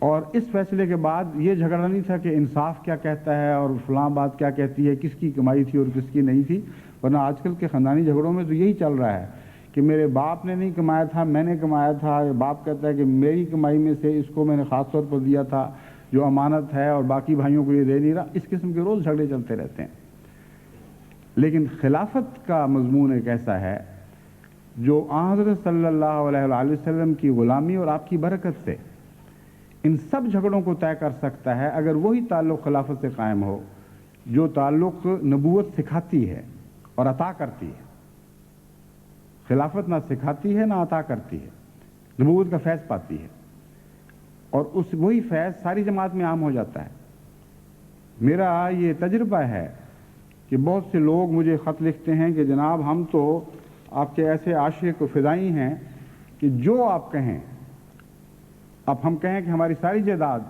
اور اس فیصلے کے بعد یہ جھگڑا نہیں تھا کہ انصاف کیا کہتا ہے اور فلاں بات کیا کہتی ہے، کس کی کمائی تھی اور کس کی نہیں تھی، ورنہ آج کل کے خاندانی جھگڑوں میں تو یہی چل رہا ہے کہ میرے باپ نے نہیں کمایا تھا، میں نے کمایا تھا، باپ کہتا ہے کہ میری کمائی میں سے اس کو میں نے خاص طور پر دیا تھا جو امانت ہے اور باقی بھائیوں کو یہ دے نہیں رہا۔ اس قسم کے روز جھگڑے چلتے رہتے ہیں۔ لیکن خلافت کا مضمون ایک ایسا ہے جو حضرت صلی اللہ علیہ وآلہ وسلم کی غلامی اور آپ کی برکت سے ان سب جھگڑوں کو طے کر سکتا ہے، اگر وہی تعلق خلافت سے قائم ہو جو تعلق نبوت سکھاتی ہے اور عطا کرتی ہے۔ خلافت نہ سکھاتی ہے نہ عطا کرتی ہے، نبوت کا فیض پاتی ہے، اور وہی فیض ساری جماعت میں عام ہو جاتا ہے۔ میرا یہ تجربہ ہے کہ بہت سے لوگ مجھے خط لکھتے ہیں کہ جناب ہم تو آپ کے ایسے عاشق و فدائی ہیں کہ جو آپ کہیں، اب ہم کہیں کہ ہماری ساری جائیداد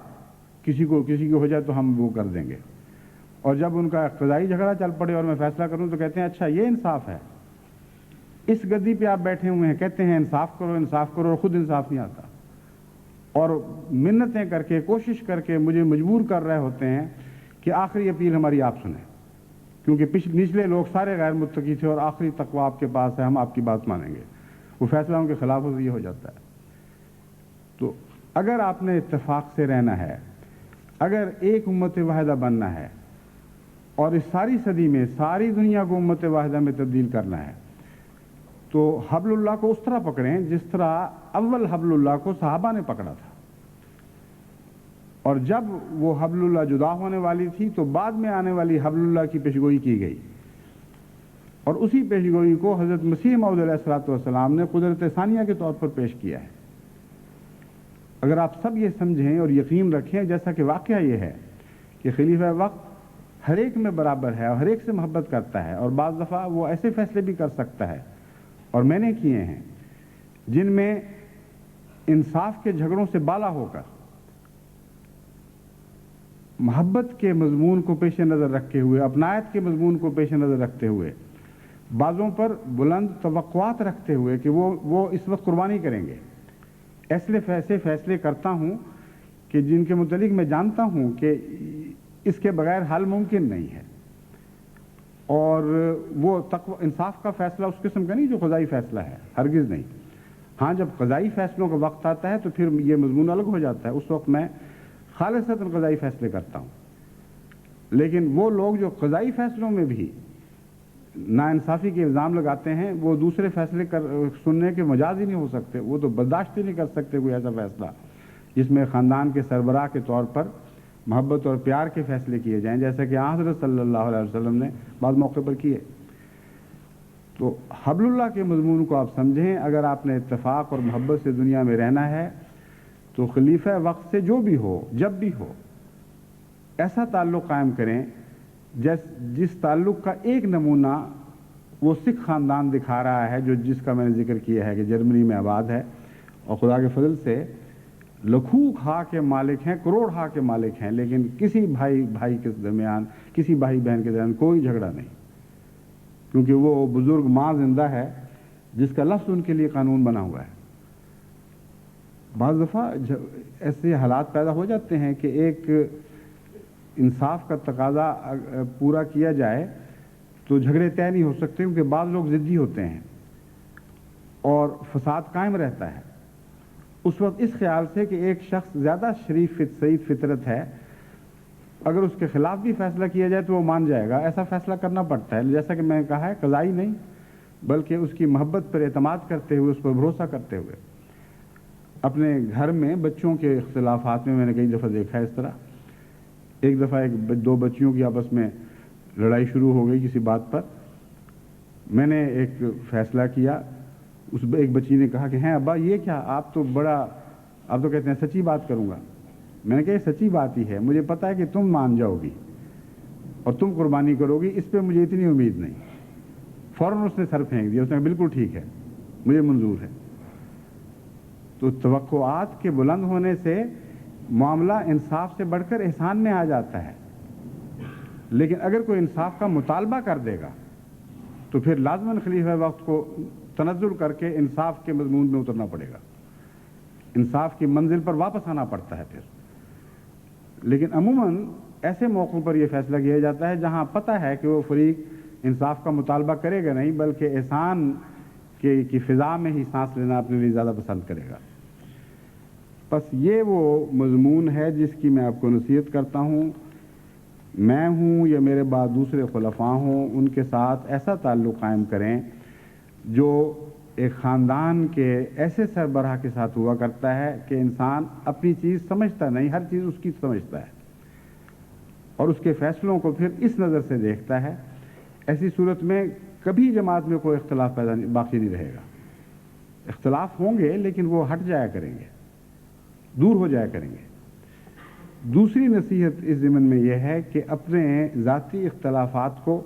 کسی کی ہو جائے تو ہم وہ کر دیں گے، اور جب ان کا اقتضائی جھگڑا چل پڑے اور میں فیصلہ کروں تو کہتے ہیں اچھا یہ انصاف ہے، اس گدی پہ آپ بیٹھے ہوئے ہیں کہتے ہیں انصاف کرو اور خود انصاف نہیں آتا، اور منتیں کر کے کوشش کر کے مجھے مجبور کر رہے ہوتے ہیں کہ آخری اپیل ہماری آپ سنیں، کیونکہ نچلے لوگ سارے غیر متقی تھے اور آخری تقوی آپ کے پاس ہے، ہم آپ کی بات مانیں گے۔ وہ فیصلہ ان کے خلاف یہ ہو جاتا ہے۔ تو اگر آپ نے اتفاق سے رہنا ہے، اگر ایک امت واحدہ بننا ہے اور اس ساری صدی میں ساری دنیا کو امت واحدہ میں تبدیل کرنا ہے، تو حبل اللہ کو اس طرح پکڑیں جس طرح اول حبل اللہ کو صحابہ نے پکڑا تھا، اور جب وہ حبل اللہ جدا ہونے والی تھی تو بعد میں آنے والی حبل اللہ کی پیشگوئی کی گئی، اور اسی پیشگوئی کو حضرت مسیح موعود علیہ الصلوۃ والسلام نے قدرت ثانیہ کے طور پر پیش کیا ہے۔ اگر آپ سب یہ سمجھیں اور یقین رکھیں، جیسا کہ واقعہ یہ ہے کہ خلیفہ وقت ہر ایک میں برابر ہے اور ہر ایک سے محبت کرتا ہے، اور بعض دفعہ وہ ایسے فیصلے بھی کر سکتا ہے، اور میں نے کیے ہیں جن میں انصاف کے جھگڑوں سے بالا ہو کر محبت کے مضمون کو پیش نظر رکھتے ہوئے، اپنائیت کے مضمون کو پیش نظر رکھتے ہوئے، بعضوں پر بلند توقعات رکھتے ہوئے کہ وہ اس وقت قربانی کریں گے، ایسے فیصلے کرتا ہوں کہ جن کے متعلق میں جانتا ہوں کہ اس کے بغیر حل ممکن نہیں ہے، اور وہ انصاف کا فیصلہ اس قسم کا نہیں جو قضائی فیصلہ ہے، ہرگز نہیں۔ ہاں جب قضائی فیصلوں کا وقت آتا ہے تو پھر یہ مضمون الگ ہو جاتا ہے، اس وقت میں خالصتاً قضائی فیصلے کرتا ہوں۔ لیکن وہ لوگ جو قضائی فیصلوں میں بھی ناانصافی کے الزام لگاتے ہیں، وہ دوسرے فیصلے سننے کے مجاز ہی نہیں ہو سکتے، وہ تو برداشت ہی نہیں کر سکتے کوئی ایسا فیصلہ جس میں خاندان کے سربراہ کے طور پر محبت اور پیار کے فیصلے کیے جائیں، جیسا کہ حضرت صلی اللہ علیہ وسلم نے بعض موقع پر کیے۔ تو حبل اللہ کے مضمون کو آپ سمجھیں، اگر آپ نے اتفاق اور محبت سے دنیا میں رہنا ہے تو خلیفہ وقت سے جو بھی ہو، جب بھی ہو، ایسا تعلق قائم کریں جس تعلق کا ایک نمونہ وہ سکھ خاندان دکھا رہا ہے، جس کا میں نے ذکر کیا ہے کہ جرمنی میں آباد ہے، اور خدا کے فضل سے لکھوک ہا کے مالک ہیں، کروڑ ہا کے مالک ہیں، لیکن کسی بھائی کے درمیان، کسی بھائی بہن کے درمیان کوئی جھگڑا نہیں، کیونکہ وہ بزرگ ماں زندہ ہے جس کا لفظ ان کے لیے قانون بنا ہوا ہے۔ بعض دفعہ ایسے حالات پیدا ہو جاتے ہیں کہ ایک انصاف کا تقاضا پورا کیا جائے تو جھگڑے طے نہیں ہو سکتے، کیونکہ بعض لوگ ضدی ہوتے ہیں اور فساد قائم رہتا ہے۔ اس وقت اس خیال سے کہ ایک شخص زیادہ شریف سعید فطرت ہے، اگر اس کے خلاف بھی فیصلہ کیا جائے تو وہ مان جائے گا، ایسا فیصلہ کرنا پڑتا ہے۔ جیسا کہ میں نے کہا ہے، قضائی نہیں بلکہ اس کی محبت پر اعتماد کرتے ہوئے، اس پر بھروسہ کرتے ہوئے۔ اپنے گھر میں بچوں کے اختلافات میں نے کئی دفعہ دیکھا ہے اس طرح۔ ایک دفعہ دو بچیوں کی آپس میں لڑائی شروع ہو گئی کسی بات پر۔ میں نے ایک فیصلہ کیا، ایک بچی نے کہا کہ ہیں ابا یہ کیا، آپ تو کہتے ہیں سچی بات کروں گا۔ میں نے کہا یہ سچی بات ہی ہے، مجھے پتا ہے کہ تم مان جاؤ گی اور تم قربانی کرو گی، اس پہ مجھے اتنی امید نہیں۔ فوراً اس نے سر پھینک دیا، اس نے کہا بالکل ٹھیک ہے، مجھے منظور ہے۔ تو توقعات کے بلند ہونے سے معاملہ انصاف سے بڑھ کر احسان میں آ جاتا ہے، لیکن اگر کوئی انصاف کا مطالبہ کر دے گا تو پھر لازماً خلیفہ وقت کو تنزل کر کے انصاف کے مضمون میں اترنا پڑے گا، انصاف کی منزل پر واپس آنا پڑتا ہے پھر۔ لیکن عموماً ایسے موقعوں پر یہ فیصلہ کیا جاتا ہے جہاں پتہ ہے کہ وہ فریق انصاف کا مطالبہ کرے گا نہیں، بلکہ احسان کی فضا میں ہی سانس لینا اپنے لیے زیادہ پسند کرے گا۔ بس یہ وہ مضمون ہے جس کی میں آپ کو نصیحت کرتا ہوں۔ میں ہوں یا میرے بعد دوسرے خلفاء ہوں، ان کے ساتھ ایسا تعلق قائم کریں جو ایک خاندان کے ایسے سربراہ کے ساتھ ہوا کرتا ہے کہ انسان اپنی چیز سمجھتا نہیں، ہر چیز اس کی سمجھتا ہے اور اس کے فیصلوں کو پھر اس نظر سے دیکھتا ہے۔ ایسی صورت میں کبھی جماعت میں کوئی اختلاف باقی نہیں رہے گا۔ اختلاف ہوں گے لیکن وہ ہٹ جایا کریں گے، دور ہو جایا کریں گے۔ دوسری نصیحت اس ضمن میں یہ ہے کہ اپنے ذاتی اختلافات کو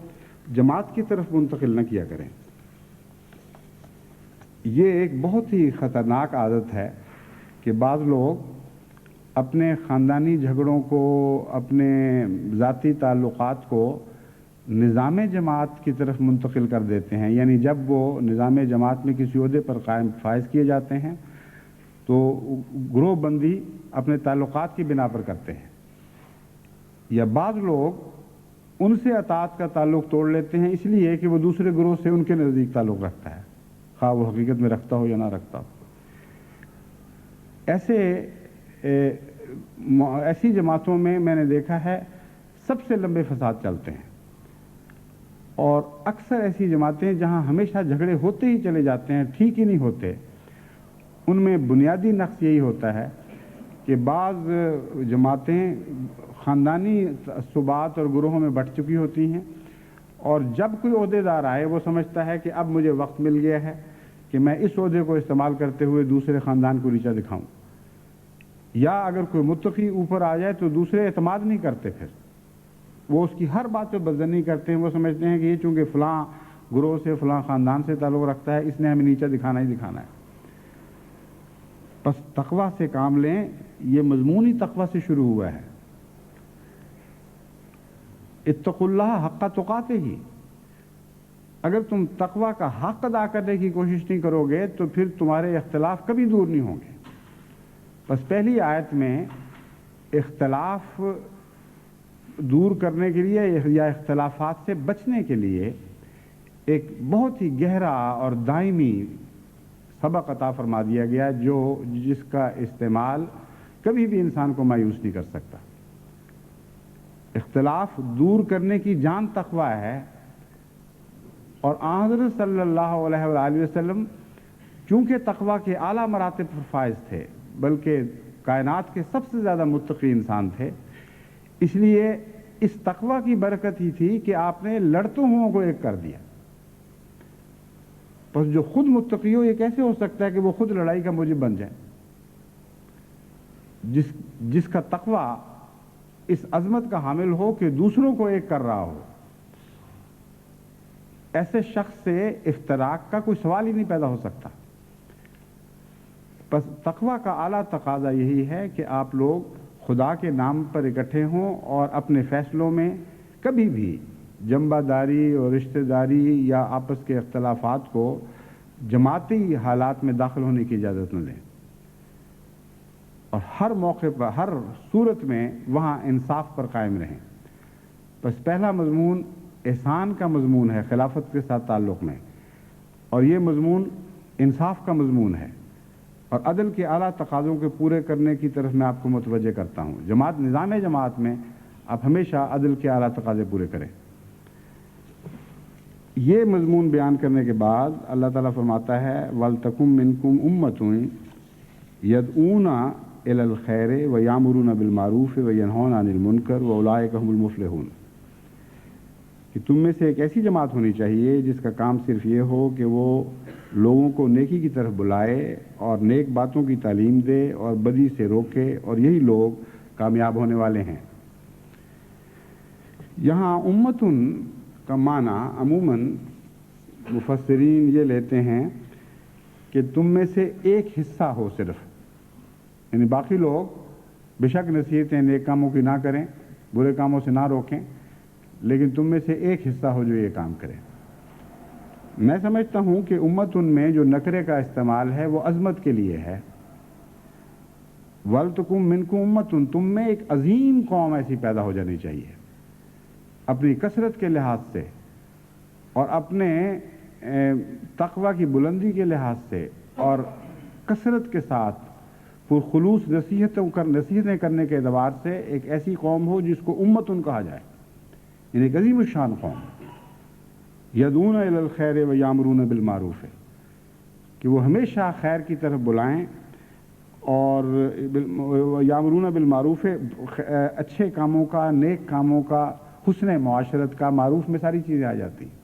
جماعت کی طرف منتقل نہ کیا کریں۔ یہ ایک بہت ہی خطرناک عادت ہے کہ بعض لوگ اپنے خاندانی جھگڑوں کو، اپنے ذاتی تعلقات کو نظام جماعت کی طرف منتقل کر دیتے ہیں۔ یعنی جب وہ نظام جماعت میں کسی عہدے پر قائم فائز کیے جاتے ہیں تو گروہ بندی اپنے تعلقات کی بنا پر کرتے ہیں، یا بعض لوگ ان سے اطاعت کا تعلق توڑ لیتے ہیں اس لیے کہ وہ دوسرے گروہ سے ان کے نزدیک تعلق رکھتا ہے، خواہ وہ حقیقت میں رکھتا ہو یا نہ رکھتا ہو۔ ایسی جماعتوں میں نے دیکھا ہے سب سے لمبے فساد چلتے ہیں، اور اکثر ایسی جماعتیں جہاں ہمیشہ جھگڑے ہوتے ہی چلے جاتے ہیں، ٹھیک ہی نہیں ہوتے، ان میں بنیادی نقص یہی ہوتا ہے کہ بعض جماعتیں خاندانی تعصبات اور گروہوں میں بٹ چکی ہوتی ہیں، اور جب کوئی عہدیدار آئے وہ سمجھتا ہے کہ اب مجھے وقت مل گیا ہے کہ میں اس عہدے کو استعمال کرتے ہوئے دوسرے خاندان کو نیچا دکھاؤں، یا اگر کوئی متقی اوپر آ جائے تو دوسرے اعتماد نہیں کرتے، پھر وہ اس کی ہر بات پہ بدظنی کرتے ہیں۔ وہ سمجھتے ہیں کہ یہ چونکہ فلاں گروہ سے، فلاں خاندان سے تعلق رکھتا ہے، اس نے ہمیں نیچا دکھانا ہی دکھانا ہے۔ بس تقوی سے کام لیں، یہ مضمون ہی تقوی سے شروع ہوا ہے۔ اتقوا اللہ حق تقاتہ ہی۔ اگر تم تقوی کا حق ادا کرنے کی کوشش نہیں کرو گے تو پھر تمہارے اختلاف کبھی دور نہیں ہوں گے۔ بس پہلی آیت میں اختلاف دور کرنے کے لیے یا اختلافات سے بچنے کے لیے ایک بہت ہی گہرا اور دائمی سبق عطا فرما دیا گیا جس کا استعمال کبھی بھی انسان کو مایوس نہیں کر سکتا۔ اختلاف دور کرنے کی جان تقوی ہے، اور حضرت صلی اللہ علیہ وآلہ وسلم چونکہ تقوی کے اعلیٰ مراتب پر فائز تھے، بلکہ کائنات کے سب سے زیادہ متقی انسان تھے، اس لیے اس تقوی کی برکت ہی تھی کہ آپ نے لڑتوں ہوں کو ایک کر دیا۔ بس جو خود متقی ہو، یہ کیسے ہو سکتا ہے کہ وہ خود لڑائی کا موجب بن جائے؟ جس کا تقوی اس عظمت کا حامل ہو کہ دوسروں کو ایک کر رہا ہو، ایسے شخص سے افتراق کا کوئی سوال ہی نہیں پیدا ہو سکتا۔ بس تقوی کا اعلیٰ تقاضا یہی ہے کہ آپ لوگ خدا کے نام پر اکٹھے ہوں اور اپنے فیصلوں میں کبھی بھی جنبہ داری اور رشتہ داری یا آپس کے اختلافات کو جماعتی حالات میں داخل ہونے کی اجازت نہ دیں، اور ہر موقع پر، ہر صورت میں وہاں انصاف پر قائم رہیں۔ بس پہلا مضمون احسان کا مضمون ہے خلافت کے ساتھ تعلق میں، اور یہ مضمون انصاف کا مضمون ہے اور عدل کے اعلیٰ تقاضوں کے پورے کرنے کی طرف میں آپ کو متوجہ کرتا ہوں۔ جماعت، نظام جماعت میں آپ ہمیشہ عدل کے اعلیٰ تقاضے پورے کریں۔ یہ مضمون بیان کرنے کے بعد اللہ تعالیٰ فرماتا ہے وَلْتَكُن مِّنكُمْ أُمَّةٌ يَدْعُونَ إِلَى الْخَيْرِ وَيَأْمُرُونَ بِالْمَعْرُوفِ وَيَنْهَوْنَ عَنِ الْمُنكَرِ وَأُولَٰئِكَ هُمُ الْمُفْلِحُونَ، کہ تم میں سے ایک ایسی جماعت ہونی چاہیے جس کا کام صرف یہ ہو کہ وہ لوگوں کو نیکی کی طرف بلائے اور نیک باتوں کی تعلیم دے اور بدی سے روکے، اور یہی لوگ کامیاب ہونے والے ہیں۔ یہاں امتن کا معنی عموماً مفسرین یہ لیتے ہیں کہ تم میں سے ایک حصہ ہو صرف، یعنی باقی لوگ بے شک نصیحتیں نیک کاموں کی نہ کریں، برے کاموں سے نہ روکیں، لیکن تم میں سے ایک حصہ ہو جو یہ کام کرے۔ میں سمجھتا ہوں کہ امتن میں جو نکرے کا استعمال ہے وہ عظمت کے لیے ہے۔ وَلْتَكُن مِّنكُمْ أُمَّةٌ، تم میں ایک عظیم قوم ایسی پیدا ہو جانی چاہیے، اپنی کثرت کے لحاظ سے اور اپنے تقوی کی بلندی کے لحاظ سے اور کثرت کے ساتھ پرخلوص نصیحتیں کرنے کے اعتبار سے ایک ایسی قوم ہو جس کو امتن کہا جائے، یعنی ایک عظیم الشان قوم۔ یدعون الی الخیر ویامرون بالمعروف، کہ وہ ہمیشہ خیر کی طرف بلائیں اور یامرون بالمعروف، اچھے کاموں کا، نیک کاموں کا، حسن معاشرت کا، معروف میں ساری چیزیں آ جاتی ہیں،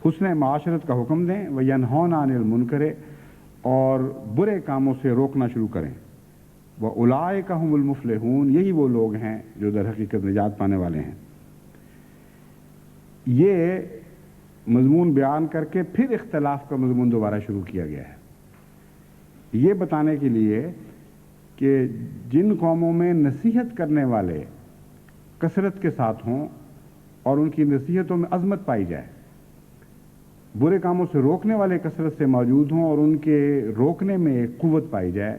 حسن معاشرت کا حکم دیں، وینہون عن المنکر، اور برے کاموں سے روکنا شروع کریں، وَأُولَٰئِكَ هُمُ الْمُفْلِحُونَ، یہی وہ لوگ ہیں جو در حقیقت نجات پانے والے ہیں۔ یہ مضمون بیان کر کے پھر اختلاف کا مضمون دوبارہ شروع کیا گیا ہے، یہ بتانے کے لیے کہ جن قوموں میں نصیحت کرنے والے کثرت کے ساتھ ہوں اور ان کی نصیحتوں میں عظمت پائی جائے، برے کاموں سے روکنے والے کثرت سے موجود ہوں اور ان کے روکنے میں ایک قوت پائی جائے،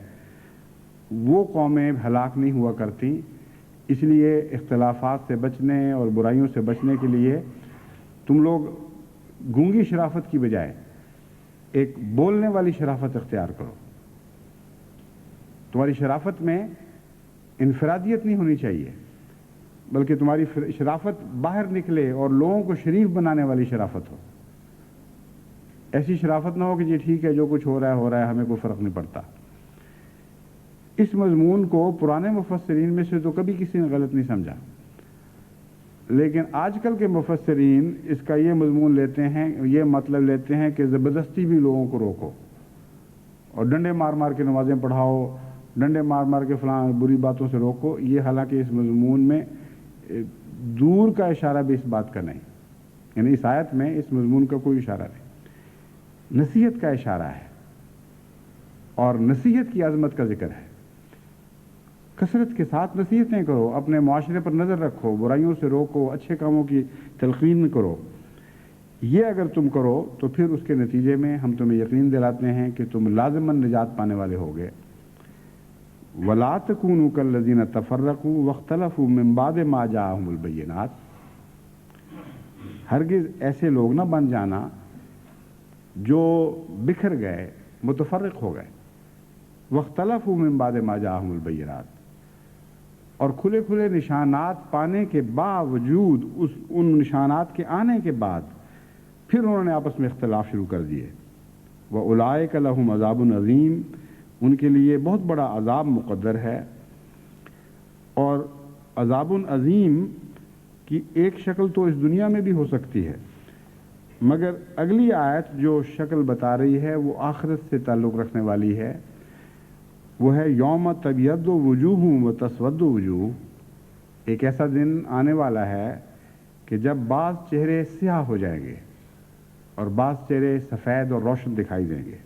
وہ قومیں ہلاک نہیں ہوا کرتی۔ اس لیے اختلافات سے بچنے اور برائیوں سے بچنے کے لیے تم لوگ گونگی شرافت کی بجائے ایک بولنے والی شرافت اختیار کرو۔ تمہاری شرافت میں انفرادیت نہیں ہونی چاہیے، بلکہ تمہاری شرافت باہر نکلے اور لوگوں کو شریف بنانے والی شرافت ہو۔ ایسی شرافت نہ ہو کہ جی ٹھیک ہے جو کچھ ہو رہا ہے ہمیں کوئی فرق نہیں پڑتا۔ اس مضمون کو پرانے مفسرین میں سے تو کبھی کسی نے غلط نہیں سمجھا، لیکن آج کل کے مفسرین اس کا یہ مضمون لیتے ہیں، یہ مطلب لیتے ہیں کہ زبردستی بھی لوگوں کو روکو اور ڈنڈے مار مار کے نمازیں پڑھاؤ، ڈنڈے مار مار کے فلاں بری باتوں سے روکو۔ یہ حالانکہ اس مضمون میں دور کا اشارہ بھی اس بات کا نہیں، یعنی اس آیت میں اس مضمون کا کوئی اشارہ نہیں، نصیحت کا اشارہ ہے اور نصیحت کی عظمت کا ذکر ہے۔ کثرت کے ساتھ نصیحتیں کرو، اپنے معاشرے پر نظر رکھو، برائیوں سے روکو، اچھے کاموں کی تلقین کرو۔ یہ اگر تم کرو تو پھر اس کے نتیجے میں ہم تمہیں یقین دلاتے ہیں کہ تم لازماً نجات پانے والے ہوگے۔ وَلَا تَكُونُوا كَالَّذِينَ تَفَرَّقُوا وَاخْتَلَفُوا مِن بَعْدِ مَا جَاءَهُمُ الْبَيِّنَاتُ، ہرگز ایسے لوگ نہ بن جانا جو بکھر گئے، متفرق ہو گئے۔ وَاخْتَلَفُوا مِن بَعْدِ مَا جَاءَهُمُ الْبَيِّنَاتُ، اور کھلے کھلے نشانات پانے کے باوجود، ان نشانات کے آنے کے بعد پھر انہوں نے آپس میں اختلاف شروع کر دیے۔ وَأُولَٰئِكَ لَهُمْ عَذَابٌ عَظِيمٌ، ان کے لیے بہت بڑا عذاب مقدر ہے۔ اور عذاب عظیم کی ایک شکل تو اس دنیا میں بھی ہو سکتی ہے، مگر اگلی آیت جو شکل بتا رہی ہے وہ آخرت سے تعلق رکھنے والی ہے، وہ ہے یوم تبیض وجوہ وتسود وجوہ۔ ایک ایسا دن آنے والا ہے کہ جب بعض چہرے سیاہ ہو جائیں گے اور بعض چہرے سفید اور روشن دکھائی دیں گے۔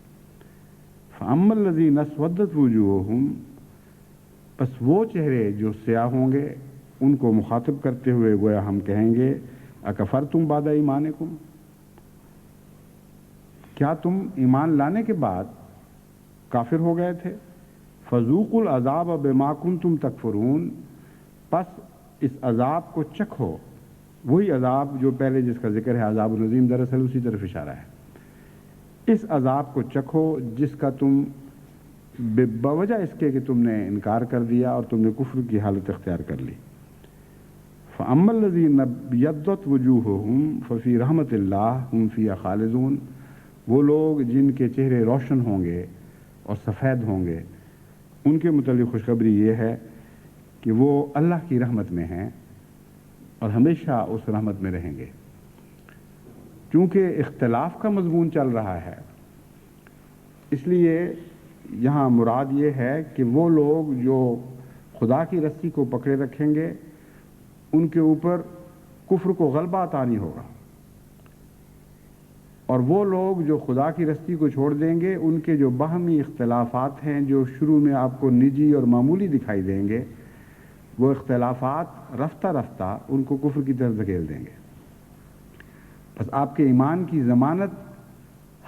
فَأَمَّا الَّذِينَ اسْوَدَّتْ وُجُوهُهُمْ، پس وہ چہرے جو سیاہ ہوں گے ان کو مخاطب کرتے ہوئے گویا ہم کہیں گے اکفرتم بعد ایمانکم، کیا تم ایمان لانے کے بعد کافر ہو گئے تھے؟ فذوقوا العذاب بما کنتم تکفرون، پس اس عذاب کو چکھو وہی عذاب جو پہلے جس کا ذکر ہے عذاب العظیم، دراصل اسی طرف اشارہ ہے۔ اس عذاب کو چکھو جس کا تم بوجہ اس کے کہ تم نے انکار کر دیا اور تم نے کفر کی حالت اختیار کر لی۔ فَأَمَّا الَّذِينَ ابْيَضَّتْ وُجُوهُهُمْ فَفِي رَحْمَةِ اللَّهِ هُمْ فِيهَا خَالِدُونَ، وہ لوگ جن کے چہرے روشن ہوں گے اور سفید ہوں گے، ان کے متعلق خوشخبری یہ ہے کہ وہ اللہ کی رحمت میں ہیں اور ہمیشہ اس رحمت میں رہیں گے۔ چونکہ اختلاف کا مضمون چل رہا ہے، اس لیے یہاں مراد یہ ہے کہ وہ لوگ جو خدا کی رسی کو پکڑے رکھیں گے ان کے اوپر کفر کو غلبہ عطا نہیں ہوگا، اور وہ لوگ جو خدا کی رسی کو چھوڑ دیں گے ان کے جو باہمی اختلافات ہیں جو شروع میں آپ کو نجی اور معمولی دکھائی دیں گے، وہ اختلافات رفتہ رفتہ ان کو کفر کی طرف دھکیل دیں گے۔ بس آپ کے ایمان کی ضمانت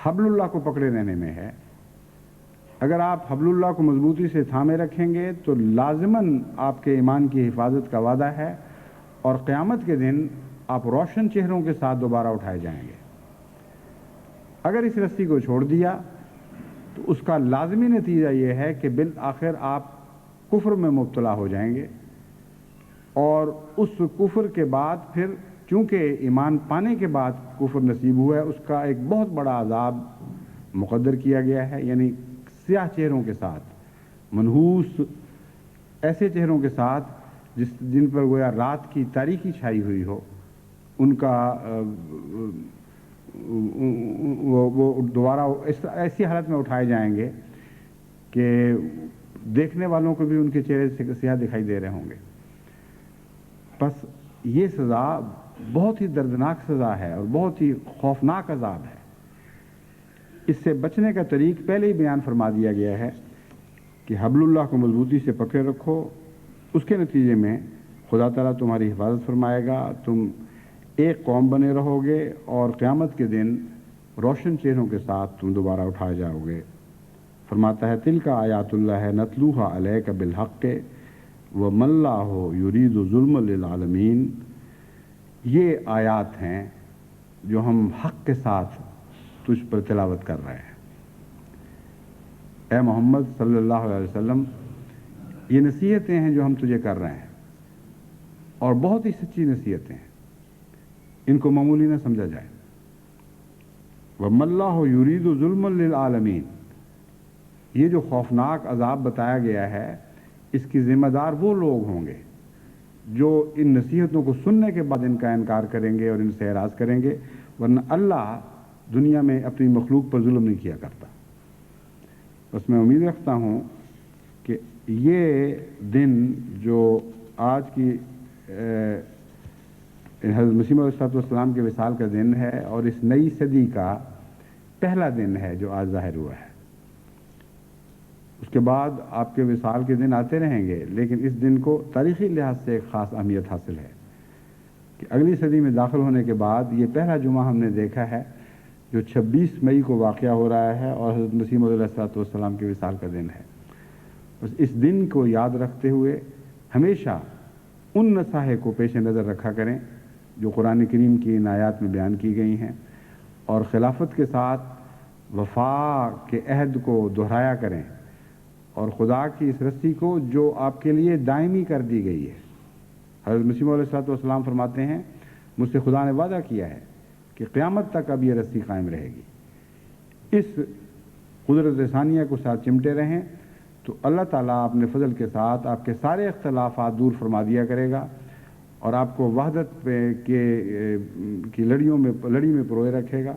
حبل اللہ کو پکڑے رہنے میں ہے۔ اگر آپ حبل اللہ کو مضبوطی سے تھامے رکھیں گے تو لازماً آپ کے ایمان کی حفاظت کا وعدہ ہے، اور قیامت کے دن آپ روشن چہروں کے ساتھ دوبارہ اٹھائے جائیں گے۔ اگر اس رسی کو چھوڑ دیا تو اس کا لازمی نتیجہ یہ ہے کہ بالآخر آپ کفر میں مبتلا ہو جائیں گے، اور اس کفر کے بعد پھر چونکہ ایمان پانے کے بعد کفر نصیب ہوا ہے، اس کا ایک بہت بڑا عذاب مقدر کیا گیا ہے، یعنی سیاہ چہروں کے ساتھ، منحوس ایسے چہروں کے ساتھ جن پر گویا رات کی تاریکی چھائی ہوئی ہو، ان کا وہ دوبارہ ایسی حالت میں اٹھائے جائیں گے کہ دیکھنے والوں کو بھی ان کے چہرے سیاہ دکھائی دے رہے ہوں گے۔ بس یہ سزا بہت ہی دردناک سزا ہے اور بہت ہی خوفناک عذاب ہے۔ اس سے بچنے کا طریق پہلے ہی بیان فرما دیا گیا ہے کہ حبل اللہ کو مضبوطی سے پکڑے رکھو، اس کے نتیجے میں خدا تعالیٰ تمہاری حفاظت فرمائے گا، تم ایک قوم بنے رہو گے اور قیامت کے دن روشن چہروں کے ساتھ تم دوبارہ اٹھائے جاؤ گے۔ فرماتا ہے تلک آیات اللہ نتلوها علیک بالحق وما اللہ یرید ظلم للعالمین، یہ آیات ہیں جو ہم حق کے ساتھ تجھ پر تلاوت کر رہے ہیں۔ اے محمد صلی اللہ علیہ وسلم، یہ نصیحتیں ہیں جو ہم تجھے کر رہے ہیں، اور بہت ہی سچی نصیحتیں ہیں، ان کو معمولی نہ سمجھا جائے۔ وَمَا اللَّهُ يُرِيدُ ظُلْمًا لِلْعَالَمِينَ، یہ جو خوفناک عذاب بتایا گیا ہے، اس کی ذمہ دار وہ لوگ ہوں گے جو ان نصیحتوں کو سننے کے بعد ان کا انکار کریں گے اور ان سے اعراض کریں گے، ورنہ اللہ دنیا میں اپنی مخلوق پر ظلم نہیں کیا کرتا۔ بس میں امید رکھتا ہوں کہ یہ دن جو آج کی حضرت مسیح موعود علیہ السلام کے وصال کا دن ہے اور اس نئی صدی کا پہلا دن ہے جو آج ظاہر ہوا ہے، اس کے بعد آپ کے وصال کے دن آتے رہیں گے، لیکن اس دن کو تاریخی لحاظ سے ایک خاص اہمیت حاصل ہے کہ اگلی صدی میں داخل ہونے کے بعد یہ پہلا جمعہ ہم نے دیکھا ہے جو 26 مئی کو واقعہ ہو رہا ہے اور حضرت مسیح موعود علیہ السلام کے وصال کا دن ہے۔ بس اس دن کو یاد رکھتے ہوئے ہمیشہ ان نصائح کو پیش نظر رکھا کریں جو قرآن کریم کی ان آیات میں بیان کی گئی ہیں، اور خلافت کے ساتھ وفا کے عہد کو دہرایا کریں، اور خدا کی اس رسی کو جو آپ کے لیے دائمی کر دی گئی ہے۔ حضرت مسیح موعود علیہ السلام فرماتے ہیں مجھ سے خدا نے وعدہ کیا ہے کہ قیامت تک اب یہ رسی قائم رہے گی۔ اس قدرت ثانیہ کو ساتھ چمٹے رہیں تو اللہ تعالیٰ اپنے فضل کے ساتھ آپ کے سارے اختلافات دور فرما دیا کرے گا، اور آپ کو وحدت کی لڑی میں پروئے رکھے گا،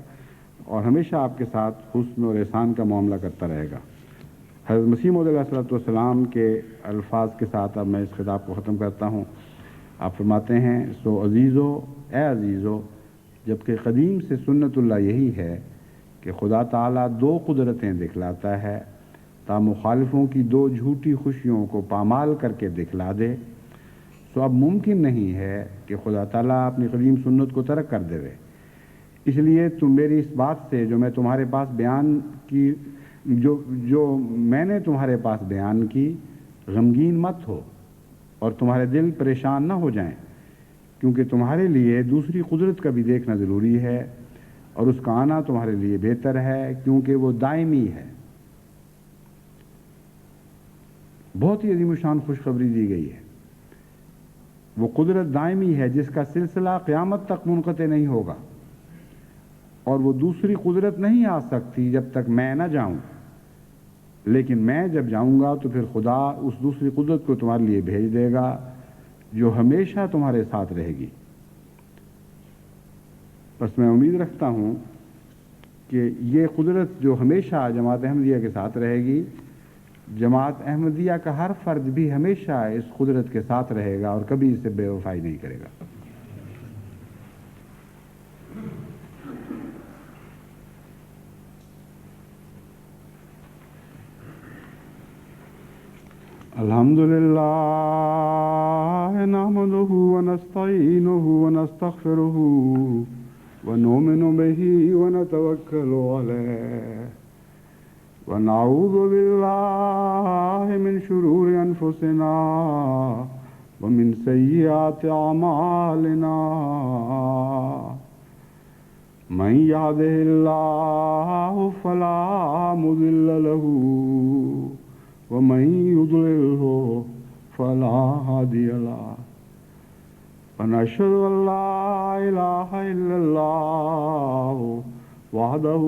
اور ہمیشہ آپ کے ساتھ حسن اور احسان کا معاملہ کرتا رہے گا۔ حضرت مسیح موعود علیہ السلام کے الفاظ کے ساتھ اب میں اس خطاب کو ختم کرتا ہوں۔ آپ فرماتے ہیں سو عزیزو، اے عزیزو، جبکہ قدیم سے سنت اللہ یہی ہے کہ خدا تعالیٰ دو قدرتیں دکھلاتا ہے تا مخالفوں کی دو جھوٹی خوشیوں کو پامال کر کے دکھلا دے، تو اب ممکن نہیں ہے کہ خدا تعالیٰ اپنی قدیم سنت کو ترک کر دے۔ اس لیے تم میری اس بات سے جو میں تمہارے پاس بیان کی جو میں نے تمہارے پاس بیان کی غمگین مت ہو اور تمہارے دل پریشان نہ ہو جائیں، کیونکہ تمہارے لیے دوسری قدرت کا بھی دیکھنا ضروری ہے، اور اس کا آنا تمہارے لیے بہتر ہے کیونکہ وہ دائمی ہے۔ بہت ہی عظیم الشان خوشخبری دی گئی ہے۔ وہ قدرت دائمی ہے جس کا سلسلہ قیامت تک منقطع نہیں ہوگا، اور وہ دوسری قدرت نہیں آ سکتی جب تک میں نہ جاؤں، لیکن میں جب جاؤں گا تو پھر خدا اس دوسری قدرت کو تمہارے لیے بھیج دے گا جو ہمیشہ تمہارے ساتھ رہے گی۔ بس میں امید رکھتا ہوں کہ یہ قدرت جو ہمیشہ جماعت احمدیہ کے ساتھ رہے گی، جماعت احمدیہ کا ہر فرد بھی ہمیشہ اس قدرت کے ساتھ رہے گا اور کبھی اسے بے وفائی نہیں کرے گا۔ الحمدللہ نحمدہ ونستعینہ ونستغفرہ ونؤمن بہ ونتوکل علیہ ونعوذ باللہ من شرور انفسنا ومن سیئات اعمالنا من یہدہ اللہ فلا مضل لہ ومن يضلله فلا هادي له ونشهد أن لا إله إلا الله وحده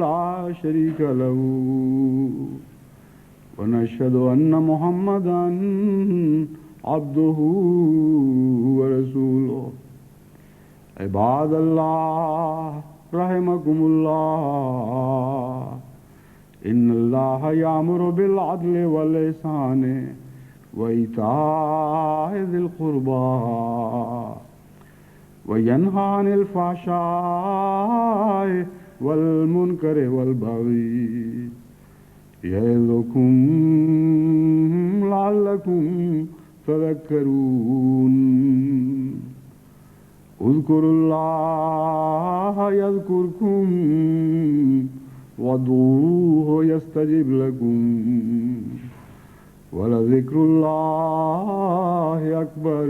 لا شريك له ونشهد أن محمدا عبده ورسوله عباد الله رحمكم الله ان اللہ یامر بالعدل والإحسان وإیتاء ذی القربى وینہی عن الفحشاء والمنکر والبغی یعظکم لعلکم تذکرون اذکروا اللہ یذکرکم وادعوه يستجب لكم ولذكر الله أكبر